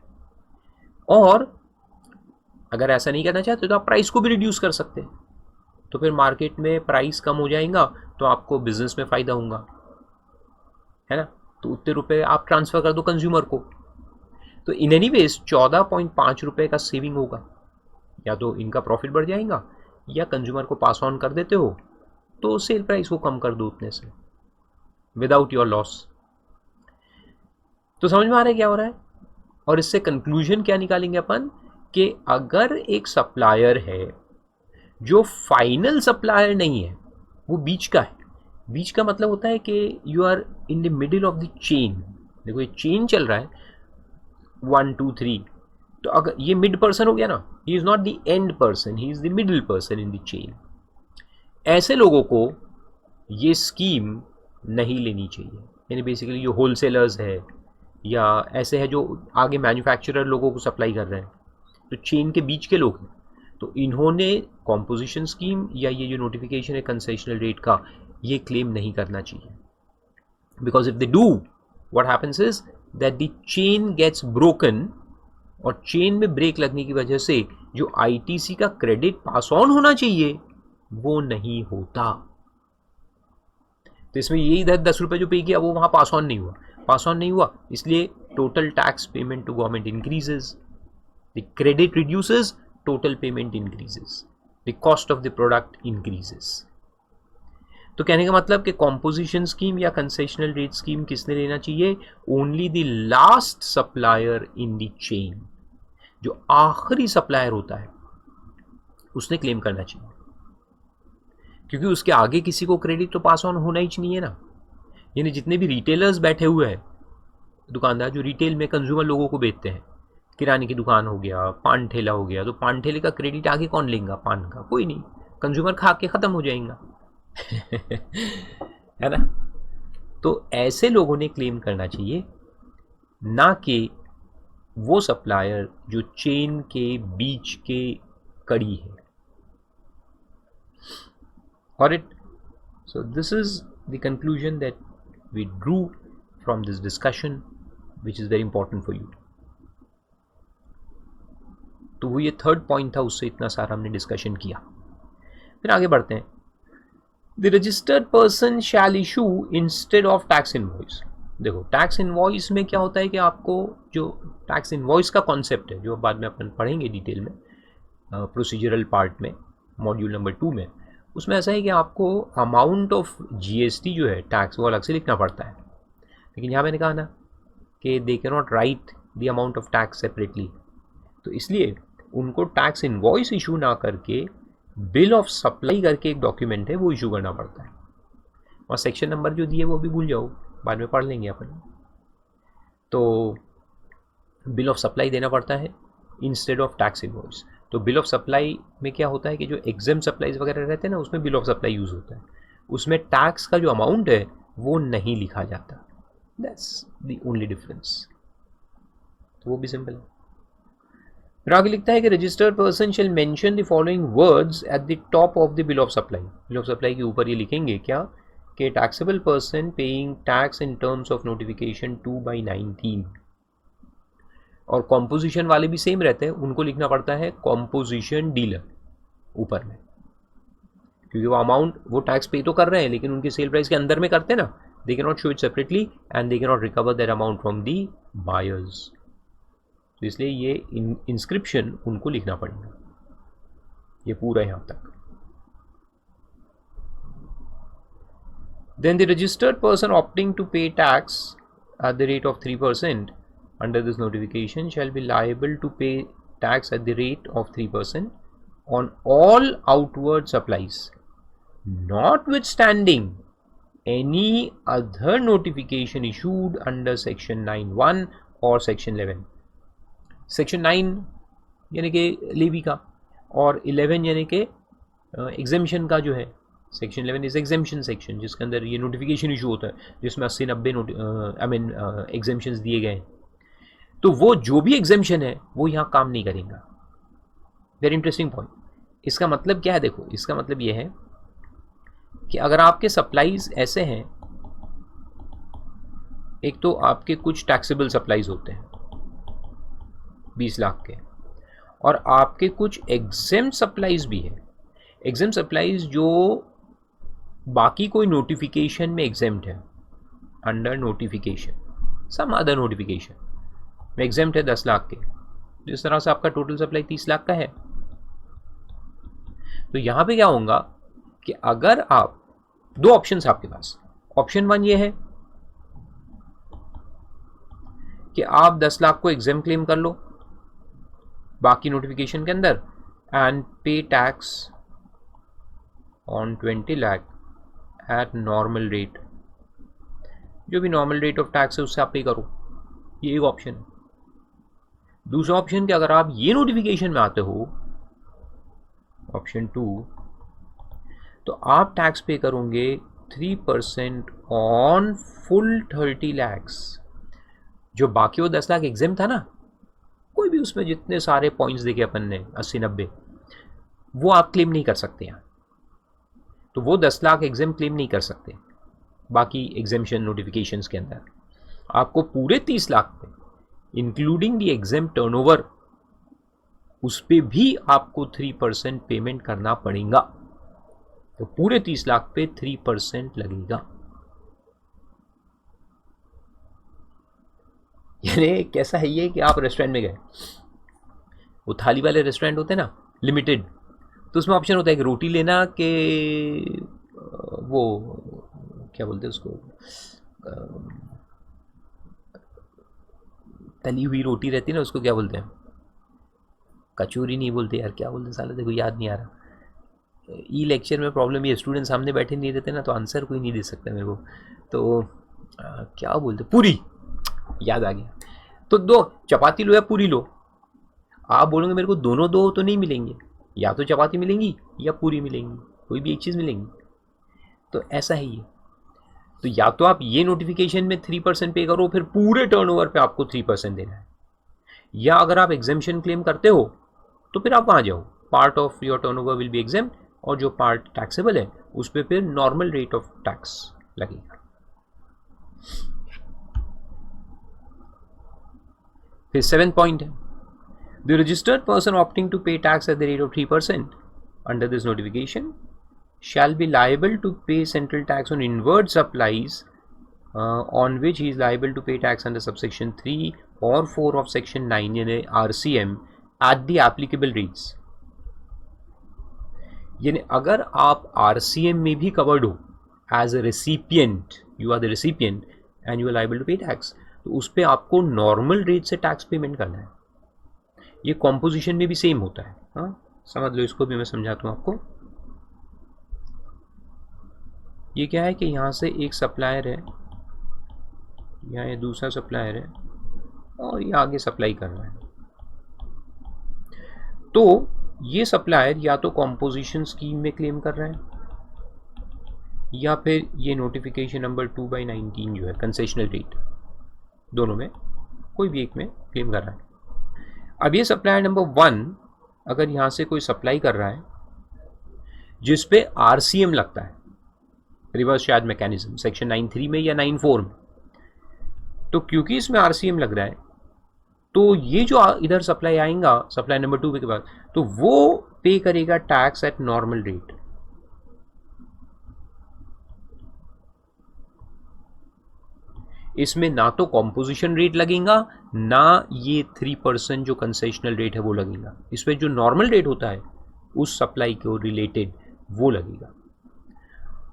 और अगर ऐसा नहीं करना चाहते तो आप प्राइस को भी रिड्यूस कर सकते हैं, तो फिर मार्केट में प्राइस कम हो जाएगा तो आपको बिजनेस में फ़ायदा होगा, है ना। तो उतने रुपए आप ट्रांसफ़र कर दो कंज्यूमर को, तो इन एनी वेज 14.5 रुपये का सेविंग होगा, या तो इनका प्रॉफिट बढ़ जाएगा या कंज्यूमर को पास ऑन कर देते हो, तो सेल प्राइस को कम कर दो उतने से, विदाउट योर लॉस। तो समझ में आ रहा है क्या हो रहा है? और इससे कंक्लूजन क्या निकालेंगे अपन कि अगर एक सप्लायर है जो फाइनल सप्लायर नहीं है, वो बीच का है। बीच का मतलब होता है कि you are in the middle of the chain. देखो ये चेन चल रहा है 1 2 3, तो अगर ये मिड पर्सन हो गया ना, he is not the end person, he is the middle person in the chain. ऐसे लोगों को ये स्कीम नहीं लेनी चाहिए। यानी बेसिकली जो होलसेलर्स है या ऐसे है जो आगे मैन्युफैक्चरर लोगों को सप्लाई कर रहे हैं, तो चेन के बीच के लोग हैं, तो इन्होंने कॉम्पोजिशन स्कीम या ये जो नोटिफिकेशन है कंसेशनल रेट का, ये क्लेम नहीं करना चाहिए। Because if they do, what happens is that the chain gets broken, और चेन में ब्रेक लगने की वजह से जो आईटीसी का क्रेडिट पास ऑन होना चाहिए वो नहीं होता। तो इसमें यही 10 रुपए जो पे किया वो वहां पास ऑन नहीं हुआ, पास ऑन नहीं हुआ, इसलिए total tax payment to government increases, the credit reduces, total payment increases, the cost of the product increases. तो कहने का मतलब कि कॉम्पोजिशन स्कीम या कंसेशनल रेट स्कीम किसने लेना चाहिए? Only the last supplier in the chain, जो आखिरी सप्लायर होता है उसने क्लेम करना चाहिए, क्योंकि उसके आगे किसी को क्रेडिट तो पास ऑन होना ही नहीं है ना। यानी जितने भी रिटेलर्स बैठे हुए हैं, दुकानदार जो रिटेल में कंज्यूमर लोगों को बेचते हैं, किराने की दुकान हो गया, पान ठेला हो गया, तो पान ठेले का क्रेडिट आगे कौन लेगा? पान का कोई नहीं, कंज्यूमर खा के खत्म हो जाएगा है ना। तो ऐसे लोगों ने क्लेम करना चाहिए, ना कि वो सप्लायर जो चेन के बीच के कड़ी है। Got it? So this is the conclusion that we drew from this discussion, which is very important for you. तो वो ये थर्ड पॉइंट था, उससे इतना सारा हमने डिस्कशन किया। फिर आगे बढ़ते हैं। The registered person shall issue instead of tax invoice. देखो टैक्स इनवॉइस में क्या होता है कि आपको जो टैक्स इनवॉइस का कॉन्सेप्ट है, जो बाद में अपन पढ़ेंगे डिटेल में प्रोसीजरल पार्ट में, मॉड्यूल नंबर 2 में, उसमें ऐसा है कि आपको अमाउंट ऑफ जीएसटी जो है टैक्स वो अलग से लिखना पड़ता है। लेकिन यहाँ मैंने कहा ना कि दे can not right the amount of tax separately, तो इसलिए उनको टैक्स इनवॉइस इशू ना करके बिल ऑफ सप्लाई करके एक डॉक्यूमेंट है वो इशू करना पड़ता है। और सेक्शन नंबर जो दिए वो भी भूल जाओ, बाद में पढ़ लेंगे अपन। तो बिल ऑफ सप्लाई देना पड़ता है इंस्टेड ऑफ टैक्स इनवॉइस। तो बिल ऑफ सप्लाई में क्या होता है कि जो एग्जाम सप्लाईज वगैरह रहते हैं ना, उसमें बिल ऑफ सप्लाई यूज़ होता है, उसमें टैक्स का जो अमाउंट है वो नहीं लिखा जाता। That's the only difference. तो वो भी सिंपल है। फिर आगे लिखता है कि registered person shall mention the following words at the top of the bill of supply. Bill of supply के ऊपर ये लिखेंगे क्या कि taxable person paying tax in terms of notification 2/19। और कॉम्पोजिशन वाले भी सेम रहते हैं, उनको लिखना पड़ता है कॉम्पोजिशन डीलर ऊपर में, क्योंकि वो अमाउंट वो टैक्स पे तो कर रहे हैं लेकिन उनके सेल प्राइस के अंदर में करते हैं ना, दे can not show it separately and they can not recover that amount from the buyers. तो इसलिए ये इंस्क्रिप्शन उनको लिखना पड़ेगा, ये पूरा यहाँ तक। Then the registered person opting to pay tax at the rate of 3% under this notification shall be liable to pay tax at the rate of 3% on all outward supplies, notwithstanding any other notification issued under section 9(1) or section 11। Section 9 यानी कि levy का, और 11 यानी कि exemption का जो है। Section 11 is exemption section, जिसके अंदर ये नोटिफिकेशन इशू होता है, जिसमें 80-90 एग्जेम्पशंस दिए गए हैं। तो वो जो भी एग्जेम्पशन है वो यहाँ काम नहीं करेगा। Very interesting point. इसका मतलब क्या है? देखो इसका मतलब ये है कि अगर आपके सप्लाईज ऐसे हैं, एक तो आपके कुछ टैक्सेबल सप्लाईज होते हैं 20 लाख के, और आपके कुछ एग्जेम्प्ट सप्लाईज भी है। एग्जेम्प्ट सप्लाईज जो बाकी कोई नोटिफिकेशन में एग्जेम्प्ट है, under notification some other notification में एग्जेम्प्ट है 10 लाख के, जिस तरह से आपका टोटल सप्लाई 30 लाख का है। तो यहाँ पे क्या होगा कि अगर आप दो ऑप्शंस आपके पास, ऑप्शन 1 ये है कि आप 10 लाख को एग्जाम क्लेम कर लो बाकी नोटिफिकेशन के अंदर एंड पे tax on 20 lakh eight normal rate, जो भी नॉर्मल रेट ऑफ टैक्स है उससे आप पे करो। ये एक ऑप्शन है। दूसरा ऑप्शन कि अगर आप ये नोटिफिकेशन में आते हो, ऑप्शन 2, तो आप टैक्स पे करोगे 3% ऑन फुल 30 लैक्स। जो बाकी वो 10 लाख एग्जाम था ना, कोई भी उसमें जितने सारे पॉइंट्स देखे अपन ने 80-90, वो आप क्लेम नहीं कर सकते यहाँ। तो वो 10 लाख एग्जाम क्लेम नहीं कर सकते बाकी एग्जामेशन नोटिफिकेशंस के अंदर। आपको पूरे 30 लाख पे इंक्लूडिंग दी एग्जाम टर्नओवर, उस पे भी आपको 3% पेमेंट करना पड़ेगा। तो पूरे 30 लाख पे 3% लगेगा। यानी कैसा है ये कि आप रेस्टोरेंट में गए, वो थाली वाले रेस्टोरेंट होते हैं ना लिमिटेड, तो उसमें ऑप्शन होता है कि रोटी लेना कि वो क्या बोलते हैं उसको, तली हुई रोटी रहती है ना, उसको क्या बोलते हैं, कचौरी नहीं बोलते यार, क्या बोलते हैं साला, देखो याद नहीं आ रहा। ई लेक्चर में प्रॉब्लम ये स्टूडेंट सामने बैठे नहीं रहते ना, तो आंसर कोई नहीं दे सकता मेरे को। तो क्या बोलते, पूरी, याद आ गया। तो दो चपाती लो या पूरी लो, आप बोलोगे मेरे को दोनों दो तो नहीं मिलेंगे, या तो चपाती मिलेंगी या पूरी मिलेंगी, कोई भी एक चीज़ मिलेंगी। तो ऐसा है ये। तो या तो आप ये नोटिफिकेशन में 3% पे करो, फिर पूरे टर्नओवर पे आपको 3% देना है, या अगर आप एग्जेम्पशन क्लेम करते हो तो फिर आप वहाँ जाओ, part of your turnover will be exam, और जो पार्ट टैक्सेबल है उस पर फिर नॉर्मल रेट ऑफ टैक्स लगेगा। फिर 7th पॉइंट है, the registered person opting to pay tax at the rate of 3% under this notification shall be liable to pay central tax on inward supplies on which he is liable to pay tax under subsection 3 or 4 of section 9 in a RCM at the applicable rates। यानी अगर आप RCM में भी covered हो as a recipient, you are the recipient and you are liable to pay tax, तो उस पर आपको नॉर्मल रेट से टैक्स पेमेंट करना है। ये कॉम्पोजिशन में भी सेम होता है। हाँ समझ लो, इसको भी मैं समझाता हूँ आपको। ये क्या है कि यहाँ से एक सप्लायर है, यहाँ ये दूसरा सप्लायर है, और ये आगे सप्लाई कर रहा है। तो ये सप्लायर या तो कॉम्पोजिशन स्कीम में क्लेम कर रहा है, या फिर ये नोटिफिकेशन नंबर 2/19 जो है कंसेशनल रेट, दोनों में कोई भी एक में क्लेम कर रहा है। अब ये सप्लायर नंबर 1 अगर यहाँ से कोई सप्लाई कर रहा है जिस पे RCM लगता है, रिवर्स चार्ज मैकेनिज्म, सेक्शन 9(3) में या 9(4) में, तो क्योंकि इसमें RCM लग रहा है, तो ये जो इधर सप्लाई आएगा सप्लाई नंबर 2 के बाद, तो वो पे करेगा टैक्स एट नॉर्मल रेट। इसमें ना तो कॉम्पोजिशन रेट लगेगा, ना ये 3% जो कंसेशनल रेट है वो लगेगा। इसमें जो नॉर्मल रेट होता है उस सप्लाई को रिलेटेड वो लगेगा।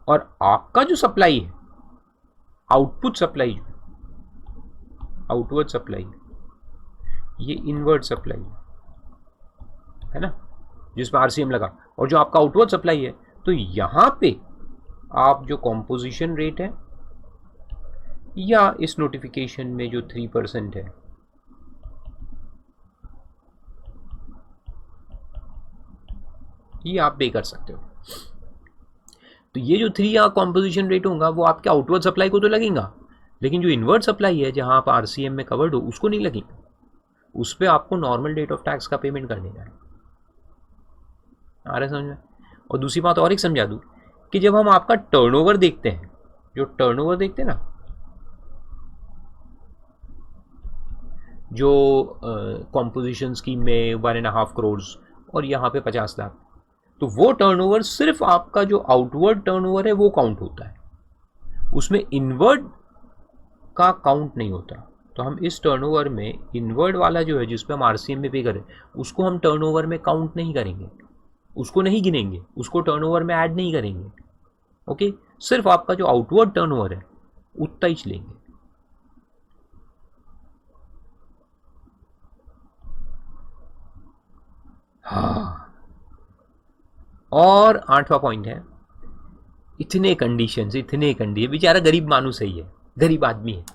और आपका जो सप्लाई है, आउटपुट सप्लाई, आउटवर्ड सप्लाई, ये इनवर्ड सप्लाई है ना, जिसमें RCM लगा, और जो आपका आउटवर्ड सप्लाई है, तो यहां पे आप जो कॉम्पोजिशन रेट है या इस नोटिफिकेशन में जो 3% है, ये आप पे कर सकते हो। तो ये जो 3 या कॉम्पोजिशन रेट होगा वो आपके आउटवर्ड सप्लाई को तो लगेगा, लेकिन जो इनवर्ड सप्लाई है जहां आप RCM में कवर्ड हो उसको नहीं लगेगा। उस पर आपको नॉर्मल रेट ऑफ टैक्स का पेमेंट कर देना है। आ रहा है समझ में? और दूसरी बात और एक समझा दूं कि जब हम आपका टर्नओवर देखते हैं, जो टर्नओवर देखते हैं ना, जो कॉम्पोजिशन स्कीम में 1.5 करोड़ और यहाँ पे 50 लाख, तो वो टर्नओवर सिर्फ आपका जो आउटवर्ड टर्नओवर है वो काउंट होता है, उसमें इनवर्ड का काउंट नहीं होता। तो हम इस टर्नओवर में इनवर्ड वाला जो है जिस पे हम RCM में पे करें, उसको हम टर्नओवर में काउंट नहीं करेंगे, उसको नहीं गिनेंगे, उसको टर्नओवर में ऐड नहीं करेंगे। ओके, सिर्फ आपका जो आउटवर्ड टर्नओवर है उतना ही लेंगे। हाँ, और 8वां पॉइंट है, इतने कंडीशंस, बेचारा गरीब मानुस है, ये गरीब आदमी है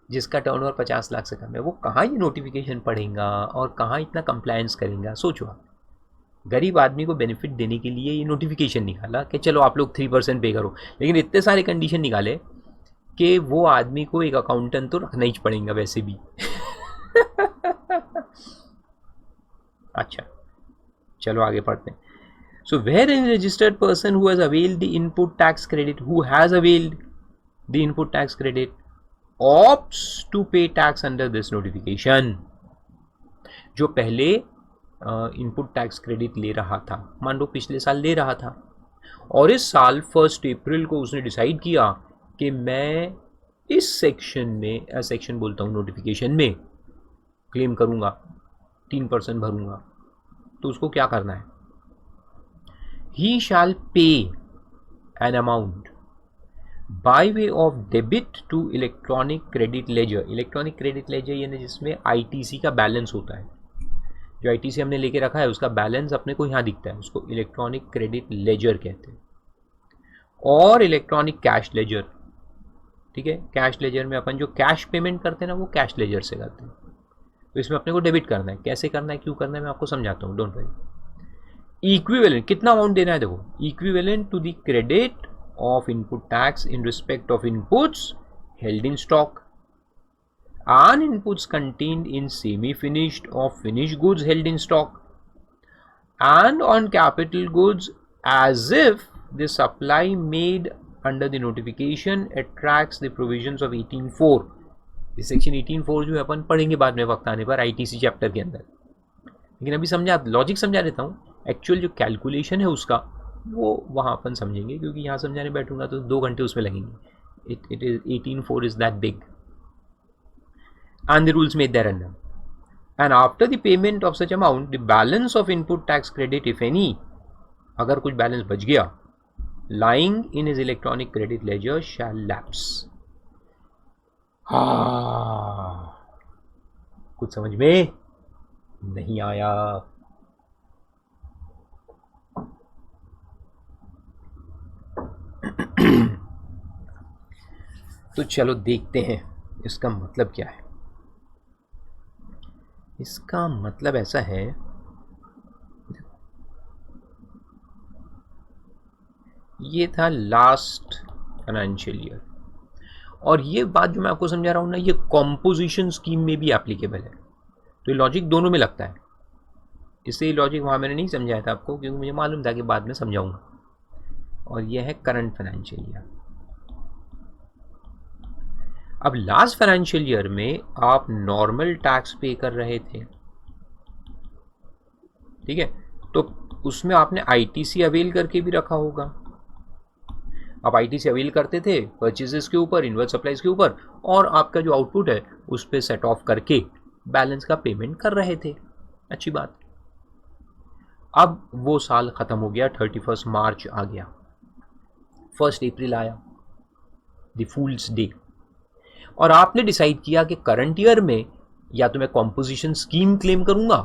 जिसका टर्नओवर 50 लाख से कम है, वो कहाँ ये नोटिफिकेशन पढ़ेगा और कहाँ इतना कंप्लायंस करेगा। सोचो आप, गरीब आदमी को बेनिफिट देने के लिए ये नोटिफिकेशन निकाला कि चलो आप लोग 3% पे करो, लेकिन इतने सारे कंडीशन निकाले कि वो आदमी को एक अकाउंटेंट तो रखना ही पड़ेगा वैसे भी। अच्छा, चलो आगे पढ़ते हैं। So where a registered person who has availed the input tax credit, opts to pay tax under this notification, जो पहले इनपुट टैक्स क्रेडिट ले रहा था, मान लो पिछले साल ले रहा था, और इस साल 1 अप्रैल को उसने डिसाइड किया कि मैं इस सेक्शन में, सेक्शन बोलता हूँ, नोटिफिकेशन में क्लेम करूँगा, 3% भरूँगा, तो उसको क्या करना है? He shall pay an amount by way of debit to electronic credit ledger. Electronic credit laser यानी जिसमें ITC का बैलेंस होता है, जो ITC हमने लेके रखा है उसका बैलेंस अपने को यहाँ दिखता है, उसको इलेक्ट्रॉनिक क्रेडिट लेजर कहते हैं। और इलेक्ट्रॉनिक कैश लेजर, ठीक है, कैश लेजर में अपन जो कैश पेमेंट करते हैं ना, वो कैश लेजर से करते हैं, तो इसमें अपने को डेबिट करना है। कैसे करना है, क्यों करना है, मैं आपको समझाता हूँ, डोंट वरी। इक्विवेलेंट, कितना अमाउंट देना है, देखो, equivalent to the credit of input tax in respect of inputs held in stock and inputs contained in semi-finished or finished goods held in stock and on capital goods as if the supply made under the notification attracts the provisions of 18(4). इस section 18(4) जो है अपन पढ़ेंगे बाद में वक्त आने पर ITC chapter के अंदर, लेकिन अभी समझा, लॉजिक समझा देता हूँ। एक्चुअल जो कैलकुलेशन है उसका वो वहाँ अपन समझेंगे, क्योंकि यहाँ समझाने बैठूंगा तो 2 घंटे उसमें लगेंगे। It is 18(4) is that big and the rules made therein. And after the payment of such amount, the balance of input tax credit, if any, अगर कुछ बैलेंस बच गया, lying in his electronic credit ledger shall lapse. कुछ समझ में नहीं आया? तो चलो देखते हैं इसका मतलब क्या है। इसका मतलब ऐसा है, ये था लास्ट फाइनेंशियल ईयर, और ये बात जो मैं आपको समझा रहा हूँ ना, ये कॉम्पोजिशन स्कीम में भी एप्लीकेबल है। तो ये लॉजिक दोनों में लगता है, इससे ये लॉजिक वहाँ मैंने नहीं समझाया था आपको, क्योंकि मुझे मालूम था कि बाद में समझाऊंगा। और ये है करंट फाइनेंशियल ईयर। अब लास्ट फाइनेंशियल ईयर में आप नॉर्मल टैक्स पे कर रहे थे, ठीक है, तो उसमें आपने ITC अवेल करके भी रखा होगा। आप ITC अवेल करते थे परचेजेस के ऊपर, इनवर्स सप्लाईज के ऊपर, और आपका जो आउटपुट है उस पर सेट ऑफ करके बैलेंस का पेमेंट कर रहे थे। अच्छी बात। अब वो साल खत्म हो गया, 31 मार्च आ गया, 1 अप्रैल आया, द फूल्स डे, और आपने डिसाइड किया कि करंट ईयर में या तो मैं कॉम्पोजिशन स्कीम क्लेम करूंगा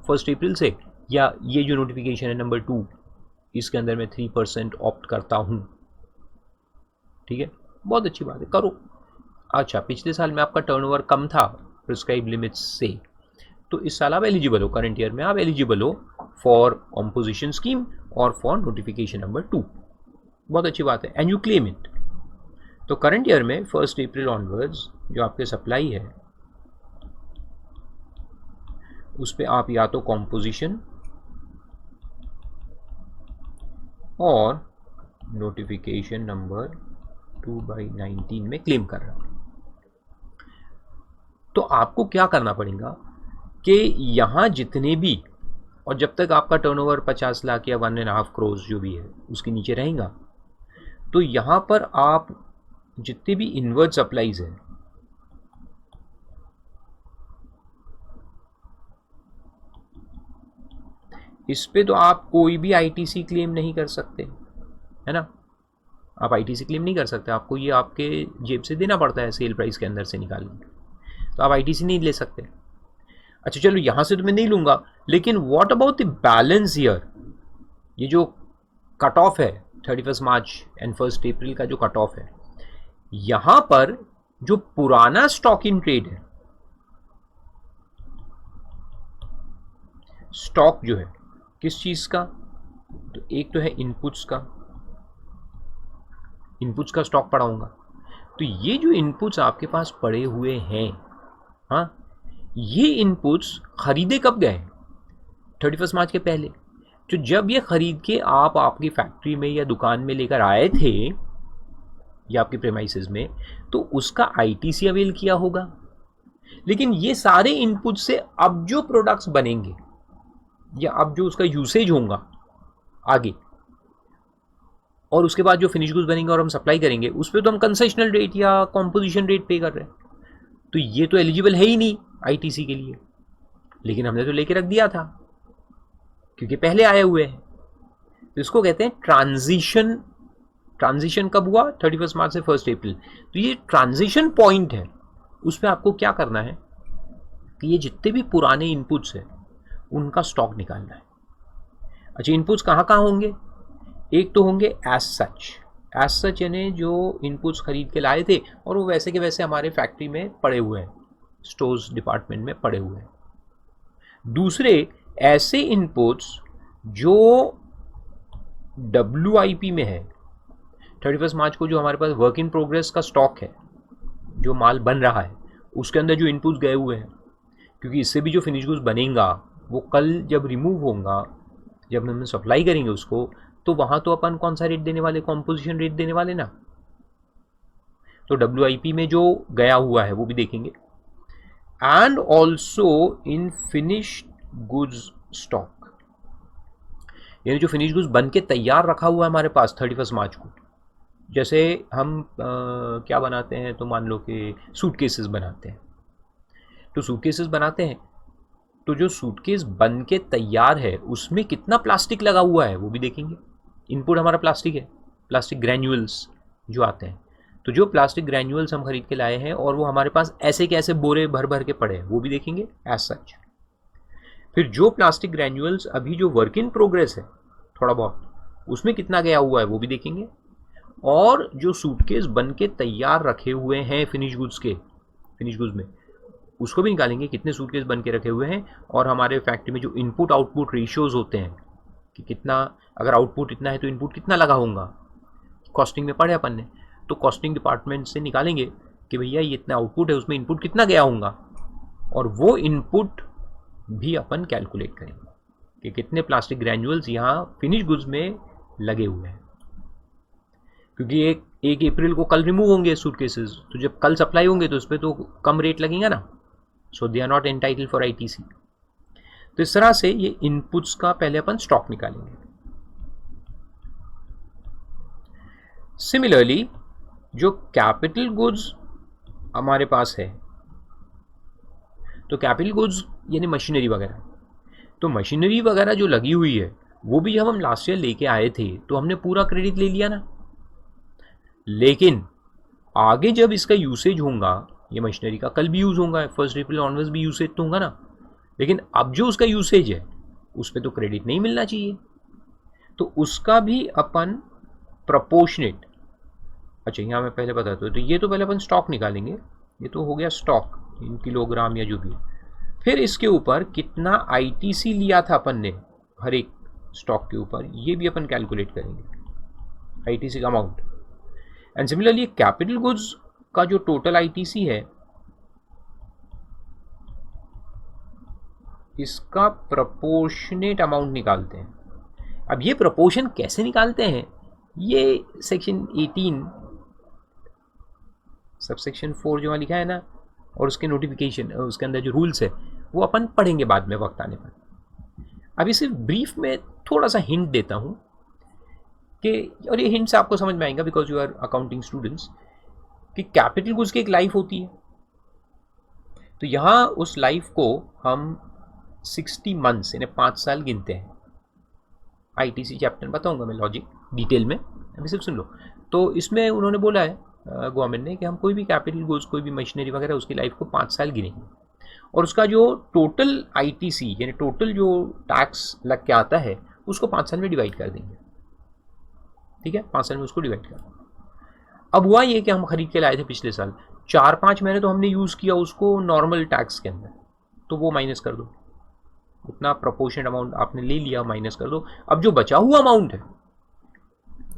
1 अप्रैल से, या ये जो नोटिफिकेशन है नंबर 2, इसके अंदर मैं 3% ऑप्ट करता हूं। ठीक है, बहुत अच्छी बात है, करो। अच्छा, पिछले साल में आपका टर्नओवर कम था प्रिस्क्राइब लिमिट्स से, तो इस साल आप एलिजिबल हो, करंट ईयर में आप एलिजिबल हो फॉर कॉम्पोजिशन स्कीम और फॉर नोटिफिकेशन नंबर 2। बहुत अच्छी बात है, एंड यू क्लेम इट। तो करंट ईयर में 1 अप्रैल ऑनवर्ड्स जो आपके सप्लाई है उस पर आप या तो कॉम्पोजिशन और नोटिफिकेशन नंबर 2/19 में क्लेम कर रहा हूं। तो आपको क्या करना पड़ेगा कि यहां जितने भी, और जब तक आपका टर्नओवर 50 लाख या 1.5 करोड़ जो भी है उसके नीचे रहेगा, तो यहां पर आप जितने भी इनवर्ट सप्लाईज हैं इस पे तो आप कोई भी ITC क्लेम नहीं कर सकते, है ना। आप ITC क्लेम नहीं कर सकते, आपको ये आपके जेब से देना पड़ता है सेल प्राइस के अंदर से निकाल के, तो आप ITC नहीं ले सकते। अच्छा चलो यहां से तो मैं नहीं लूंगा, लेकिन what about the balance year, ये जो कट ऑफ है 31 मार्च एंड 1 अप्रैल का जो कट ऑफ है, यहां पर जो पुराना स्टॉक इन ट्रेड है, स्टॉक जो है किस चीज का, तो एक तो है इनपुट्स का, इनपुट्स का स्टॉक पड़ा होगा। तो ये जो इनपुट्स आपके पास पड़े हुए हैं, हाँ, ये इनपुट्स खरीदे कब गए, 31 मार्च के पहले। तो जब ये खरीद के आप आपकी फैक्ट्री में या दुकान में लेकर आए थे या आपके प्रेमाइसेस में, तो उसका आईटीसी अवेल किया होगा। लेकिन ये सारे इनपुट से अब जो प्रोडक्ट्स बनेंगे या अब जो उसका यूसेज होगा आगे, और उसके बाद जो फिनिश गुड्स बनेंगे और हम सप्लाई करेंगे, उस पर तो हम कंसेशनल रेट या कॉम्पोजिशन रेट पे कर रहे हैं। तो ये तो एलिजिबल है ही नहीं आईटीसी के लिए, लेकिन हमने तो लेके रख दिया था क्योंकि पहले आए हुए हैं। तो इसको कहते हैं ट्रांजिशन। ट्रांजिशन कब हुआ, 31 मार्च से 1 अप्रैल। तो ये ट्रांजिशन पॉइंट है, उस पर आपको क्या करना है कि ये जितने भी पुराने इनपुट्स हैं उनका स्टॉक निकालना है। अच्छा, इनपुट्स कहाँ कहाँ होंगे, एक तो होंगे एज सच यानी जो इनपुट्स खरीद के लाए थे और वो वैसे के वैसे हमारे फैक्ट्री में पड़े हुए हैं, स्टोर्स डिपार्टमेंट में पड़े हुए हैं। दूसरे ऐसे इनपुट्स जो WIP में है, 31 मार्च को जो हमारे पास वर्क इन प्रोग्रेस का स्टॉक है, जो माल बन रहा है उसके अंदर जो इनपुट्स गए हुए हैं, क्योंकि इससे भी जो फिनिश गुड्स बनेगा वो कल जब रिमूव होगा, जब हम सप्लाई करेंगे उसको, तो वहाँ तो अपन कौन सा रेट देने वाले, कॉम्पोजिशन रेट देने वाले ना। तो WIP में जो गया हुआ है वो भी देखेंगे। And also in finished goods stock, यानी जो फिनिश गुड्स बन के तैयार रखा हुआ है हमारे पास 31 मार्च को। जैसे हम क्या बनाते हैं, तो मान लो कि सूटकेसेस बनाते हैं, तो सूटकेसेस बनाते हैं, तो जो सूटकेस बन के तैयार है उसमें कितना प्लास्टिक लगा हुआ है वो भी देखेंगे। इनपुट हमारा प्लास्टिक है, प्लास्टिक ग्रैन्यूल्स जो आते हैं। तो जो प्लास्टिक ग्रैन्यूल्स हम खरीद के लाए हैं और वो हमारे पास ऐसे के ऐसे बोरे भर भर के पड़े हैं, वो भी देखेंगे एज सच। फिर जो प्लास्टिक ग्रैन्यूल्स अभी जो वर्क इन प्रोग्रेस है थोड़ा बहुत, उसमें कितना गया हुआ है वो भी देखेंगे। और जो सूटकेस बन के तैयार रखे हुए हैं फिनिश गुड्स में, उसको भी निकालेंगे कितने सूटकेस बन के रखे हुए हैं। और हमारे फैक्ट्री में जो इनपुट आउटपुट रेशियोज होते हैं कि कितना, अगर आउटपुट इतना है तो इनपुट कितना लगा होगा, कॉस्टिंग में पढ़े अपन ने, तो कॉस्टिंग डिपार्टमेंट से निकालेंगे कि भैया ये इतना आउटपुट है, उसमें इनपुट कितना गया होगा, और वो इनपुट भी अपन कैलकुलेट करेंगे कि कितने प्लास्टिक ग्रैन्यूल्स यहाँ फिनिश गुड्स में लगे हुए हैं। क्योंकि 1 अप्रैल को कल रिमूव होंगे सूटकेसेस, तो जब कल सप्लाई होंगे तो उस पर तो कम रेट लगेगा ना, so they are not entitle for ITC. तो इस तरह से ये इनपुट्स का पहले अपन स्टॉक निकालेंगे। सिमिलरली जो कैपिटल गुड्स हमारे पास है, तो कैपिटल गुड्स यानी मशीनरी वगैरह, तो मशीनरी वगैरह जो लगी हुई है वो भी जब हम लास्ट ईयर लेके आए थे तो हमने पूरा क्रेडिट ले लिया ना। लेकिन आगे जब इसका यूसेज होगा, ये मशीनरी का कल भी यूज़ होगा, 1 अप्रैल ऑनवर्ड्स भी यूसेज तो होगा ना, लेकिन अब जो उसका यूसेज है उस पर तो क्रेडिट नहीं मिलना चाहिए, तो उसका भी अपन प्रोपोर्शनेट। अच्छा, यहाँ मैं पहले बताता हूँ, तो ये तो पहले अपन स्टॉक निकालेंगे, ये तो हो गया स्टॉक इन किलोग्राम या जो भी। फिर इसके ऊपर कितना आईटीसी लिया था अपन ने हर एक स्टॉक के ऊपर, ये भी अपन कैलकुलेट करेंगे आईटीसी का amount. And similarly capital goods का जो टोटल आईटीसी है, इसका प्रोपोर्शनेट अमाउंट निकालते हैं। अब ये प्रोपोर्शन कैसे निकालते हैं, ये सेक्शन 18 सबसेक्शन 4 जो वहाँ लिखा है ना, और उसके नोटिफिकेशन, उसके अंदर जो रूल्स है वो अपन पढ़ेंगे बाद में वक्त आने पर। अभी सिर्फ ब्रीफ में थोड़ा सा हिंट देता हूँ कि, और ये हिंट से आपको समझ में आएगा because you are accounting students, कि कैपिटल गुड्स की एक लाइफ होती है। तो यहाँ उस लाइफ को हम 60 मंथ्स यानी 5 साल गिनते हैं। आईटीसी चैप्टर बताऊंगा मैं लॉजिक डिटेल में, अभी सिर्फ सुन लो। तो इसमें उन्होंने बोला है गवर्नमेंट ने कि हम कोई भी कैपिटल गुड्स, कोई भी मशीनरी वगैरह, उसकी लाइफ को 5 साल गिनेंगे। और उसका जो टोटल आईटीसी यानी टोटल जो टैक्स लग के आता है उसको 5 साल में डिवाइड कर देंगे। ठीक है, 5 साल में उसको डिवाइड कर। अब हुआ ये कि हम खरीद के लाए थे पिछले साल, 4-5 महीने तो हमने यूज़ किया उसको नॉर्मल टैक्स के अंदर, तो वो माइनस कर दो, उतना प्रोपोर्शनल अमाउंट आपने ले लिया, माइनस कर दो। अब जो बचा हुआ अमाउंट है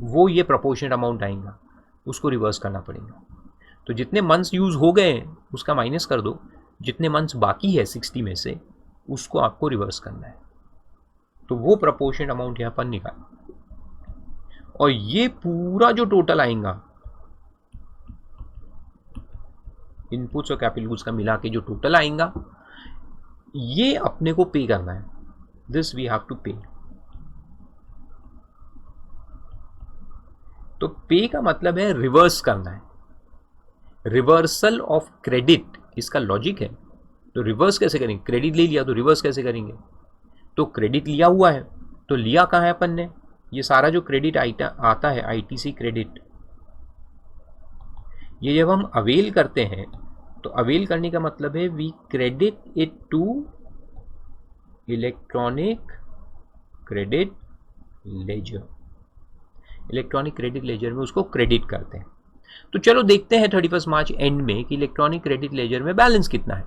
वो ये प्रोपोर्शनल अमाउंट आएगा, उसको रिवर्स करना पड़ेगा। तो जितने मंथ्स यूज़ हो गए हैं उसका माइनस कर दो, जितने मंथ्स बाकी है 60 में से उसको आपको रिवर्स करना है। तो वो प्रोपोर्शनल अमाउंट यहाँ पर निकाल, और ये पूरा जो टोटल आएगा इनपुट्स और कैपिटल गुड्स का मिला के जो टोटल आएगा ये अपने को पे करना है। दिस वी हैव टू पे। तो पे का मतलब है रिवर्स करना है, रिवर्सल ऑफ क्रेडिट, इसका लॉजिक है। तो रिवर्स कैसे करेंगे? क्रेडिट ले लिया तो रिवर्स कैसे करेंगे? तो क्रेडिट लिया हुआ है, तो लिया कहाँ है अपन ने? ये सारा जो क्रेडिट आता है आईटीसी क्रेडिट, ये जब हम अवेल करते हैं तो अवेल करने का मतलब है we credit it to electronic credit ledger. Electronic credit ledger में उसको क्रेडिट करते हैं। तो चलो देखते हैं 31 मार्च एंड में कि इलेक्ट्रॉनिक क्रेडिट लेजर में बैलेंस कितना है।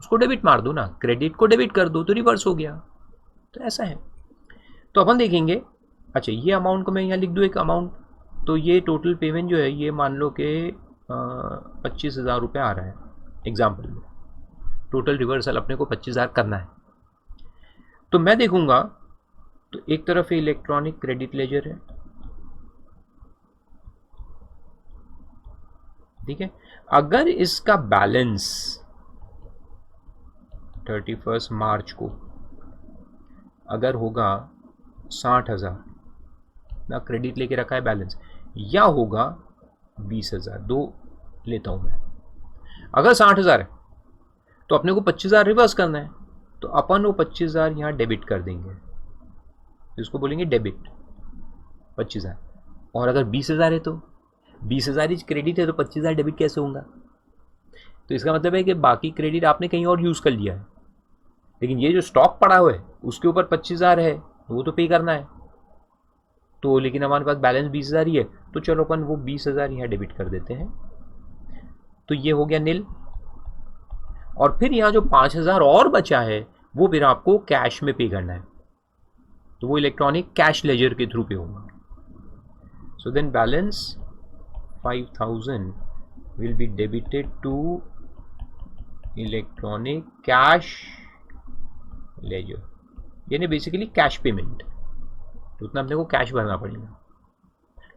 उसको डेबिट मार दो ना, क्रेडिट को डेबिट कर दो तो रिवर्स हो गया। तो ऐसा है। तो अपन देखेंगे, अच्छा ये अमाउंट को मैं यहाँ लिख दूँ एक अमाउंट, तो ये टोटल पेमेंट जो है ये मान लो कि 25,000 रुपये आ रहा है एग्जाम्पल में। टोटल रिवर्सल अपने को 25,000 करना है। तो मैं देखूंगा तो एक तरफ इलेक्ट्रॉनिक क्रेडिट लेजर है, ठीक है। अगर इसका बैलेंस 31 मार्च को अगर होगा 60,000 ना, क्रेडिट लेके रखा है बैलेंस, या होगा 20,000, दो लेता हूं मैं। अगर 60,000 है तो अपने को 25,000 रिवर्स करना है, तो अपन वो 25,000 यहाँ डेबिट कर देंगे, इसको बोलेंगे डेबिट 25,000। और अगर 20,000 है तो 20,000 ही क्रेडिट है तो 25,000 डेबिट कैसे होगा? तो इसका मतलब है कि बाकी क्रेडिट आपने कहीं और यूज़ कर लिया है, लेकिन ये जो स्टॉक पड़ा हुआ है उसके ऊपर 25,000 है, वो तो पे करना है। तो लेकिन हमारे पास बैलेंस 20,000 ही है, तो चलो अपन वो 20,000 यहाँ डेबिट कर देते हैं। तो ये हो गया नील। और फिर यहाँ जो 5,000 और बचा है वो फिर आपको कैश में पे करना है, तो वो इलेक्ट्रॉनिक कैश लेजर के थ्रू पे होगा। So then balance 5,000 will be debited to electronic cash ledger, यानी बेसिकली कैश पेमेंट। तो उतना अपने को कैश भरना पड़ेगा,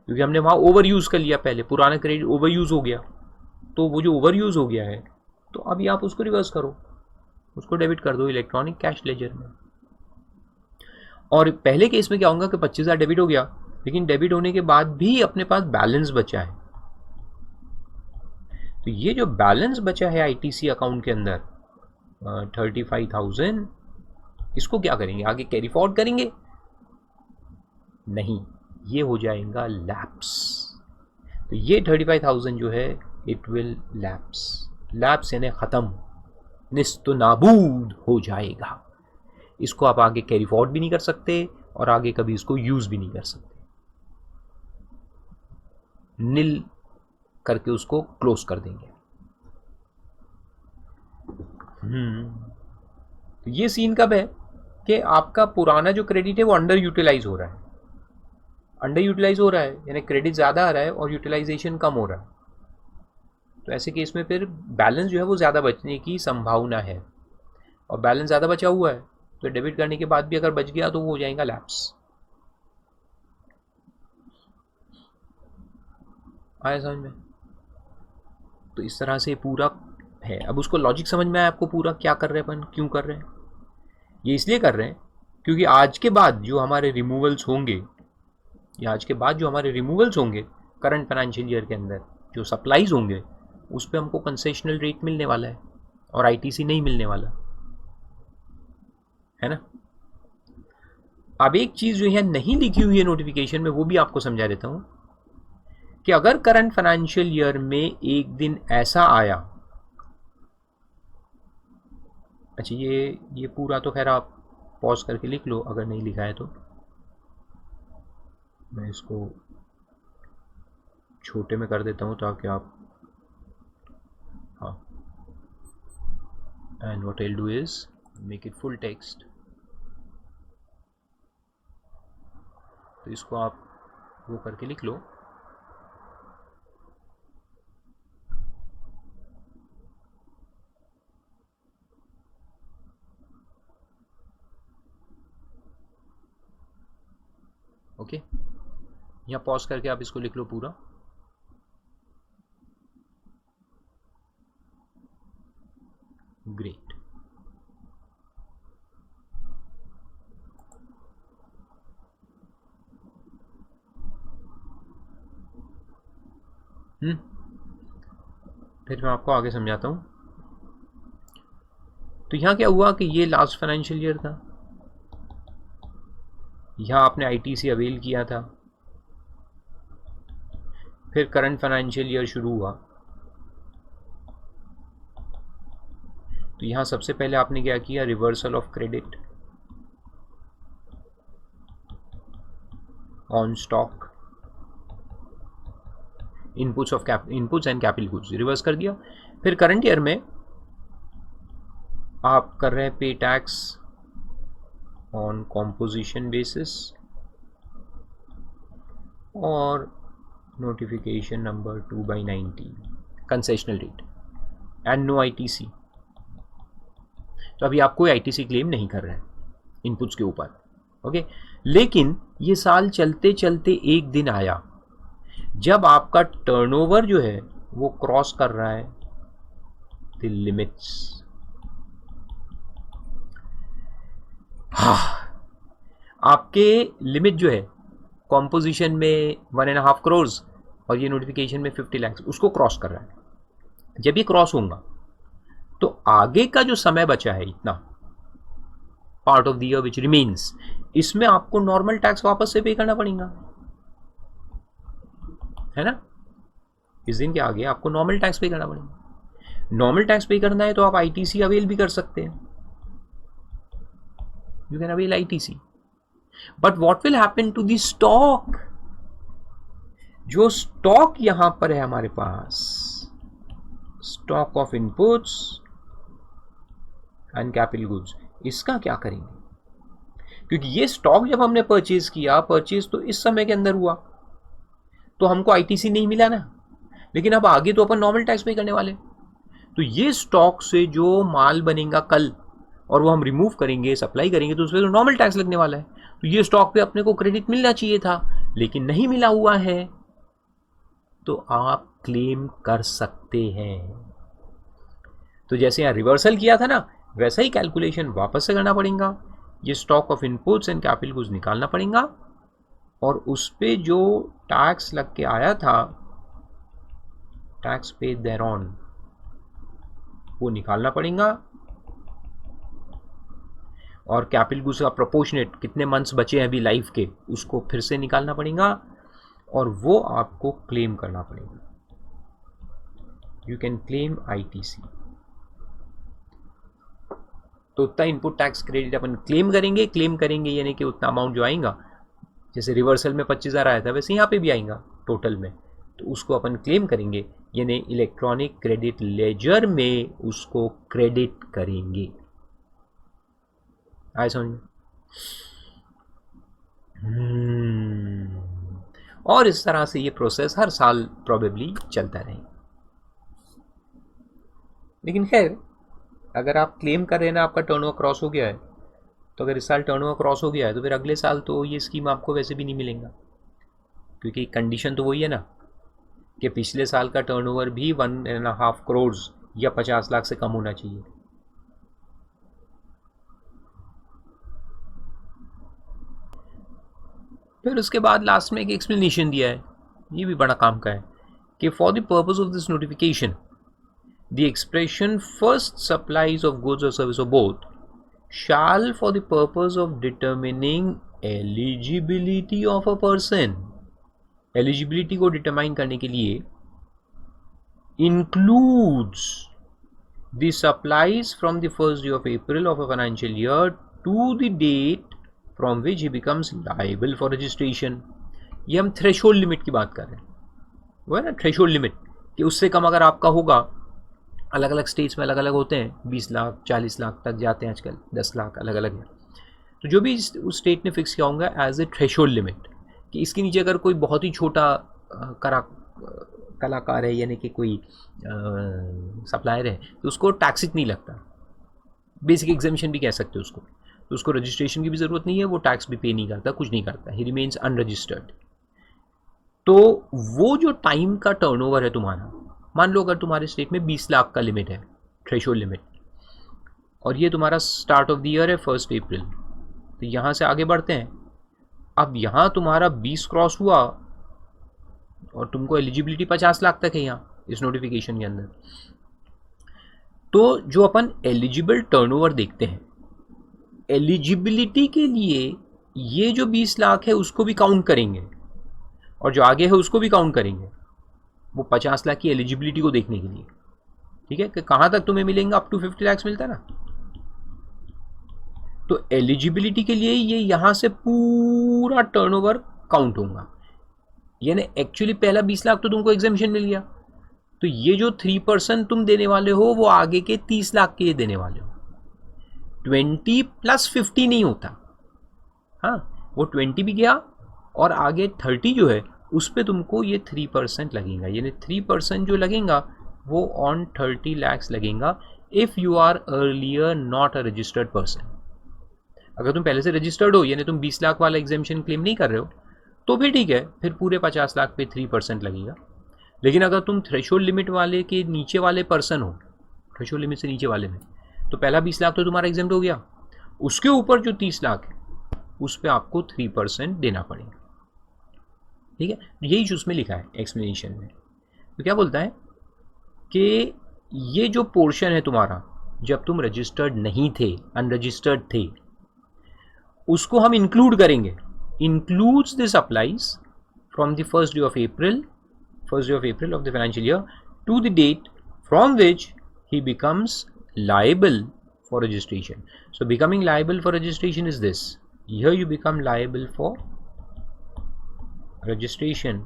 क्योंकि हमने वहाँ ओवर यूज़ कर लिया, पहले पुराना क्रेडिट ओवर यूज़ हो गया। तो वो जो ओवर यूज़ हो गया है तो अभी आप उसको रिवर्स करो, उसको डेबिट कर दो इलेक्ट्रॉनिक कैश लेजर में। और पहले केस में क्या होगा कि 25,000 डेबिट हो गया, लेकिन डेबिट होने के बाद भी अपने पास बैलेंस बचा है। तो ये जो बैलेंस बचा है आईटीसी अकाउंट के अंदर 35,000, इसको क्या करेंगे? आगे कैरी फॉरवर्ड करेंगे? नहीं, ये हो जाएगा लैप्स। तो ये 35,000 जो है इट विल लैप्स। लैप्स यानी ख़त्म, निस्त नाबूद हो जाएगा। इसको आप आगे कैरी फॉरवर्ड भी नहीं कर सकते और आगे कभी इसको यूज़ भी नहीं कर सकते। नील करके उसको क्लोज कर देंगे। तो ये सीन कब है कि आपका पुराना जो क्रेडिट है वो अंडर यूटिलाइज हो रहा है। अंडर यूटिलाइज हो रहा है यानी क्रेडिट ज़्यादा आ रहा है और यूटिलाइजेशन कम हो रहा है। तो ऐसे केस में फिर बैलेंस जो है वो ज़्यादा बचने की संभावना है, और बैलेंस ज़्यादा बचा हुआ है तो डेबिट करने के बाद भी अगर बच गया तो वो हो जाएगा लैप्स। आया समझ में? तो इस तरह से पूरा है। अब उसको लॉजिक समझ में आया आपको पूरा क्या कर रहे हैं अपन, क्यों कर रहे हैं? ये इसलिए कर रहे हैं क्योंकि आज के बाद जो हमारे रिमूवल्स होंगे, या आज के बाद जो हमारे रिमूवल्स होंगे करंट फाइनेंशियल ईयर के अंदर जो सप्लाईज होंगे उस पर हमको कंसेशनल रेट मिलने वाला है और आईटीसी नहीं मिलने वाला है ना। अब एक चीज़ जो यहाँ नहीं लिखी हुई है नोटिफिकेशन में वो भी आपको समझा देता हूँ कि अगर करंट फाइनेंशियल ईयर में एक दिन ऐसा आया अच्छा, ये पूरा तो खैर आप पॉज करके लिख लो, अगर नहीं लिखा है तो मैं इसको छोटे में कर देता हूँ ताकि आप, हाँ, and what I will do is make it full text. तो इसको आप वो करके लिख लो। ओके, यहाँ पॉज करके आप इसको लिख लो पूरा। ग्रेट। फिर मैं आपको आगे समझाता हूँ। तो यहाँ क्या हुआ कि ये लास्ट फाइनेंशियल ईयर था, यहाँ आपने आईटीसी अवेल किया था, फिर करंट फाइनेंशियल ईयर शुरू हुआ। तो यहाँ सबसे पहले आपने क्या किया, reversal of credit on stock, inputs and capital goods reverse कर दिया। फिर करंट ईयर में आप कर रहे हैं pay tax on composition basis और notification number 2/90 concessional rate and no ITC. तो अभी आप कोई आईटीसी क्लेम नहीं कर रहे हैं इनपुट्स के ऊपर, ओके। लेकिन ये साल चलते चलते एक दिन आया जब आपका टर्नओवर जो है वो क्रॉस कर रहा है द लिमिट्स। आपके लिमिट जो है कॉम्पोजिशन में 1.5 करोड़ और ये नोटिफिकेशन में 50 लाख, उसको क्रॉस कर रहा है। जब ये क्रॉस होगा तो आगे का जो समय बचा है, इतना part of the year which remains, इसमें आपको नॉर्मल टैक्स वापस से पे करना पड़ेगा, है ना। इस दिन के आगे आपको नॉर्मल टैक्स पे करना पड़ेगा। नॉर्मल टैक्स पे करना है तो आप आईटीसी अवेल भी कर सकते हैं, you can avail ITC. But what will happen to the stock, जो स्टॉक यहां पर है हमारे पास, stock of inputs and capital goods, इसका क्या करेंगे? क्योंकि ये स्टॉक जब हमने परचेज किया, परचेज तो इस समय के अंदर हुआ तो हमको आईटीसी नहीं मिला ना, लेकिन अब आगे तो अपन नॉर्मल टैक्स पे करने वाले। तो ये स्टॉक से जो माल बनेगा कल और वो हम रिमूव करेंगे, सप्लाई करेंगे, तो उसमें तो नॉर्मल टैक्स लगने वाला है। तो ये स्टॉक पे अपने को क्रेडिट मिलना चाहिए था, लेकिन नहीं मिला हुआ है, तो आप क्लेम कर सकते हैं। तो जैसे यहां रिवर्सल किया था ना, वैसा ही कैलकुलेशन वापस से करना पड़ेगा। ये stock of inputs and capital goods निकालना पड़ेगा और उस पे जो टैक्स लग के आया था, टैक्स पेड देयरऑन, वो निकालना पड़ेगा। और कैपिटल गुड्स का प्रोपोर्शनेट कितने मंथ्स बचे हैं अभी लाइफ के, उसको फिर से निकालना पड़ेगा और वो आपको क्लेम करना पड़ेगा। You can claim ITC. तो उतना इनपुट टैक्स क्रेडिट अपन क्लेम करेंगे यानी कि उतना अमाउंट जो आएगा, जैसे रिवर्सल में 25,000 आया था वैसे यहाँ पे भी आएगा टोटल में, तो उसको अपन क्लेम करेंगे, यानी इलेक्ट्रॉनिक क्रेडिट लेजर में उसको क्रेडिट करेंगे। आए समझ में? और इस तरह से ये प्रोसेस हर साल प्रोबेबली चलता रहे। लेकिन खैर, अगर आप क्लेम कर रहे हैं ना, आपका टर्नओवर क्रॉस हो गया है, तो अगर इस साल टर्नओवर क्रॉस हो गया है तो फिर अगले साल तो ये स्कीम आपको वैसे भी नहीं मिलेगा, क्योंकि कंडीशन तो वही है ना कि पिछले साल का टर्नओवर भी 1.5 करोड़ या 50 लाख से कम होना चाहिए। फिर उसके बाद लास्ट में एक एक्सप्लेनेशन दिया है, ये भी बड़ा काम का है, कि for the purpose of this notification the expression first supplies of goods or service or both shall for the purpose of determining eligibility of a person, eligibility को determine करने के लिए includes the supplies from the first day of April of a financial year to the date from which he becomes liable for registration. ये हम threshold limit की बात कर रहे हैं, वो है ना थ्रेशोल्ड लिमिट, कि उससे कम अगर आपका होगा, अलग अलग स्टेट्स में अलग अलग होते हैं, 20 लाख 40 लाख तक जाते हैं आजकल, 10 लाख अलग अलग है। तो जो भी उस स्टेट ने फिक्स किया होगा एज ए थ्रेशोल्ड लिमिट, कि इसके नीचे अगर कोई बहुत ही छोटा कलाकार है, यानी कि कोई सप्लायर है, तो उसको टैक्स नहीं लगता, बेसिक एग्जामिशन भी कह सकते हो उसको, तो उसको रजिस्ट्रेशन की भी ज़रूरत नहीं है, वो टैक्स भी पे नहीं करता, कुछ नहीं करता, ही रिमेन्स अनरजिस्टर्ड। तो वो जो टाइम का टर्नओवर है तुम्हारा, मान लो अगर तुम्हारे स्टेट में 20 लाख का लिमिट है, थ्रेशोल्ड लिमिट, और ये तुम्हारा स्टार्ट ऑफ द ईयर है 1 अप्रैल, तो यहाँ से आगे बढ़ते हैं। अब यहाँ तुम्हारा 20 क्रॉस हुआ और तुमको एलिजिबिलिटी 50 लाख तक है यहाँ इस नोटिफिकेशन के अंदर। तो जो अपन एलिजिबल टर्नओवर देखते हैं, एलिजिबिलिटी के लिए ये जो 20 लाख है उसको भी काउंट करेंगे, और जो आगे है उसको भी काउंट करेंगे, वो 50 लाख की एलिजिबिलिटी को देखने के लिए। ठीक है, कि कहाँ तक तुम्हें मिलेंगे, अप टू 50 लाख मिलता है ना। तो एलिजिबिलिटी के लिए ये यहाँ से पूरा टर्नओवर काउंट होगा, यानी एक्चुअली पहला 20 लाख तो तुमको एग्जेम्पशन मिल गया, तो ये जो 3% तुम देने वाले हो वो आगे के 30 लाख के देने वाले हो। 20 + 50 नहीं होता, हाँ वो 20 भी गया, और आगे 30 जो है उस पर तुमको ये 3% लगेगा, यानी 3% जो लगेगा वो ऑन 30 lakhs लगेगा, if you are earlier not a registered person. अगर तुम पहले से रजिस्टर्ड हो, यानी तुम 20 लाख वाला एग्जेम्पशन क्लेम नहीं कर रहे हो, तो भी ठीक है, फिर पूरे 50 लाख पे 3% लगेगा। लेकिन अगर तुम थ्रेशोल्ड लिमिट वाले के नीचे वाले पर्सन हो, थ्रेशोल्ड लिमिट से नीचे वाले में, तो पहला 20 लाख तो तुम्हारा एग्जेम्प्ट हो गया, उसके ऊपर जो 30 लाख है उस पर आपको 3% देना पड़ेगा। ठीक है, यही उसमें लिखा है एक्सप्लेनेशन में। तो क्या बोलता है कि ये जो पोर्शन है तुम्हारा, जब तुम रजिस्टर्ड नहीं थे, अनरजिस्टर्ड थे, उसको हम इंक्लूड करेंगे, includes the supplies from the first day of April of the financial year to the date from which he becomes liable for registration. So becoming liable for registration is this. Here you become liable for registration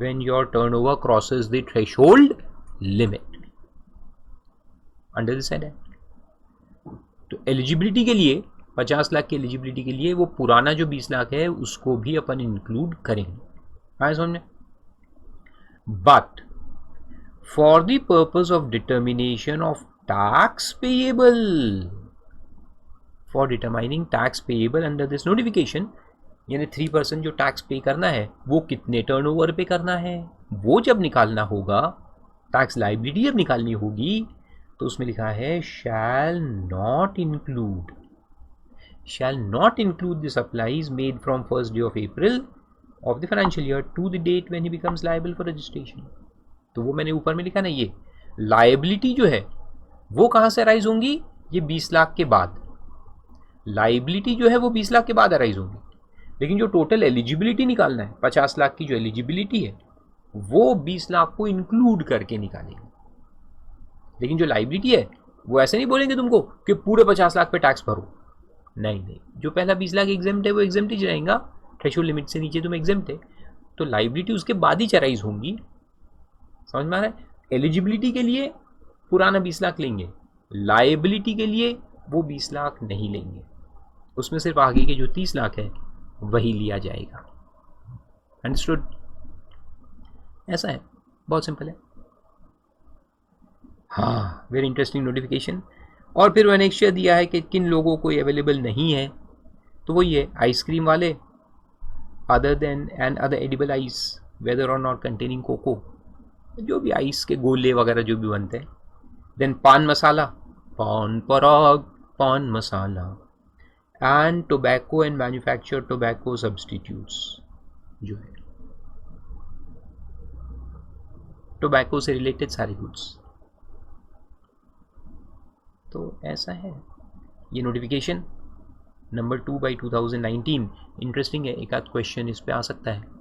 when your turnover crosses the threshold limit under the said act. तो eligibility के लिए 50 लाख की eligibility के लिए वो पुराना जो 20 लाख है उसको भी अपन इंक्लूड करेंगे, आए समझे। But for the purpose of determination of tax payable, for determining tax payable under this notification, यानी 3% जो टैक्स पे करना है वो कितने टर्नओवर पे करना है, वो जब निकालना होगा, टैक्स लाइबिलिटी जब निकालनी होगी, तो उसमें लिखा है shall not include the supplies made from 1st day of April of the financial year to the date when he becomes liable for registration. तो वो मैंने ऊपर में लिखा ना, ये लाइबिलिटी जो है वो कहाँ से अराइज होंगी, ये 20 लाख के बाद, लाइबिलिटी जो है वो 20 लाख के बाद अराइज होंगी। लेकिन जो टोटल एलिजिबिलिटी निकालना है, 50 लाख की जो एलिजिबिलिटी है वो 20 लाख को इंक्लूड करके निकालेंगे। लेकिन जो लाइबिलिटी है वो ऐसे नहीं बोलेंगे तुमको कि पूरे 50 लाख पे टैक्स भरो, नहीं, जो पहला 20 लाख एग्जेम्प्ट है वो एग्जेम्प्ट ही जाएगा, थ्रेशोल्ड लिमिट से नीचे तुम एग्जेम्प्ट है, तो लाइबिलिटी उसके बाद ही अराइज होंगी, समझ में आ रहा है। एलिजिबिलिटी के लिए पुराना 20 लाख लेंगे, लाइबिलिटी के लिए वो 20 लाख नहीं लेंगे, उसमें सिर्फ आगे के जो 30 लाख है वही लिया जाएगा। अंडरस्टूड? ऐसा है, बहुत सिंपल है। हाँ, वेरी इंटरेस्टिंग नोटिफिकेशन। और फिर मैंने नेक्स्ट दिया है कि किन लोगों को अवेलेबल नहीं है, तो वो ये आइसक्रीम वाले, other than and other edible ice whether और नॉट कंटेनिंग कोको, जो भी आइस के गोले वगैरह जो भी बनते हैं, देन पान मसाला, paan Parag, paan masala, and tobacco and manufacture tobacco substitutes, जो है टोबैको से रिलेटेड सारे गुड्स। तो ऐसा है ये नोटिफिकेशन नंबर 2/2019। इंटरेस्टिंग है, एक आध क्वेश्चन इस पे आ सकता है।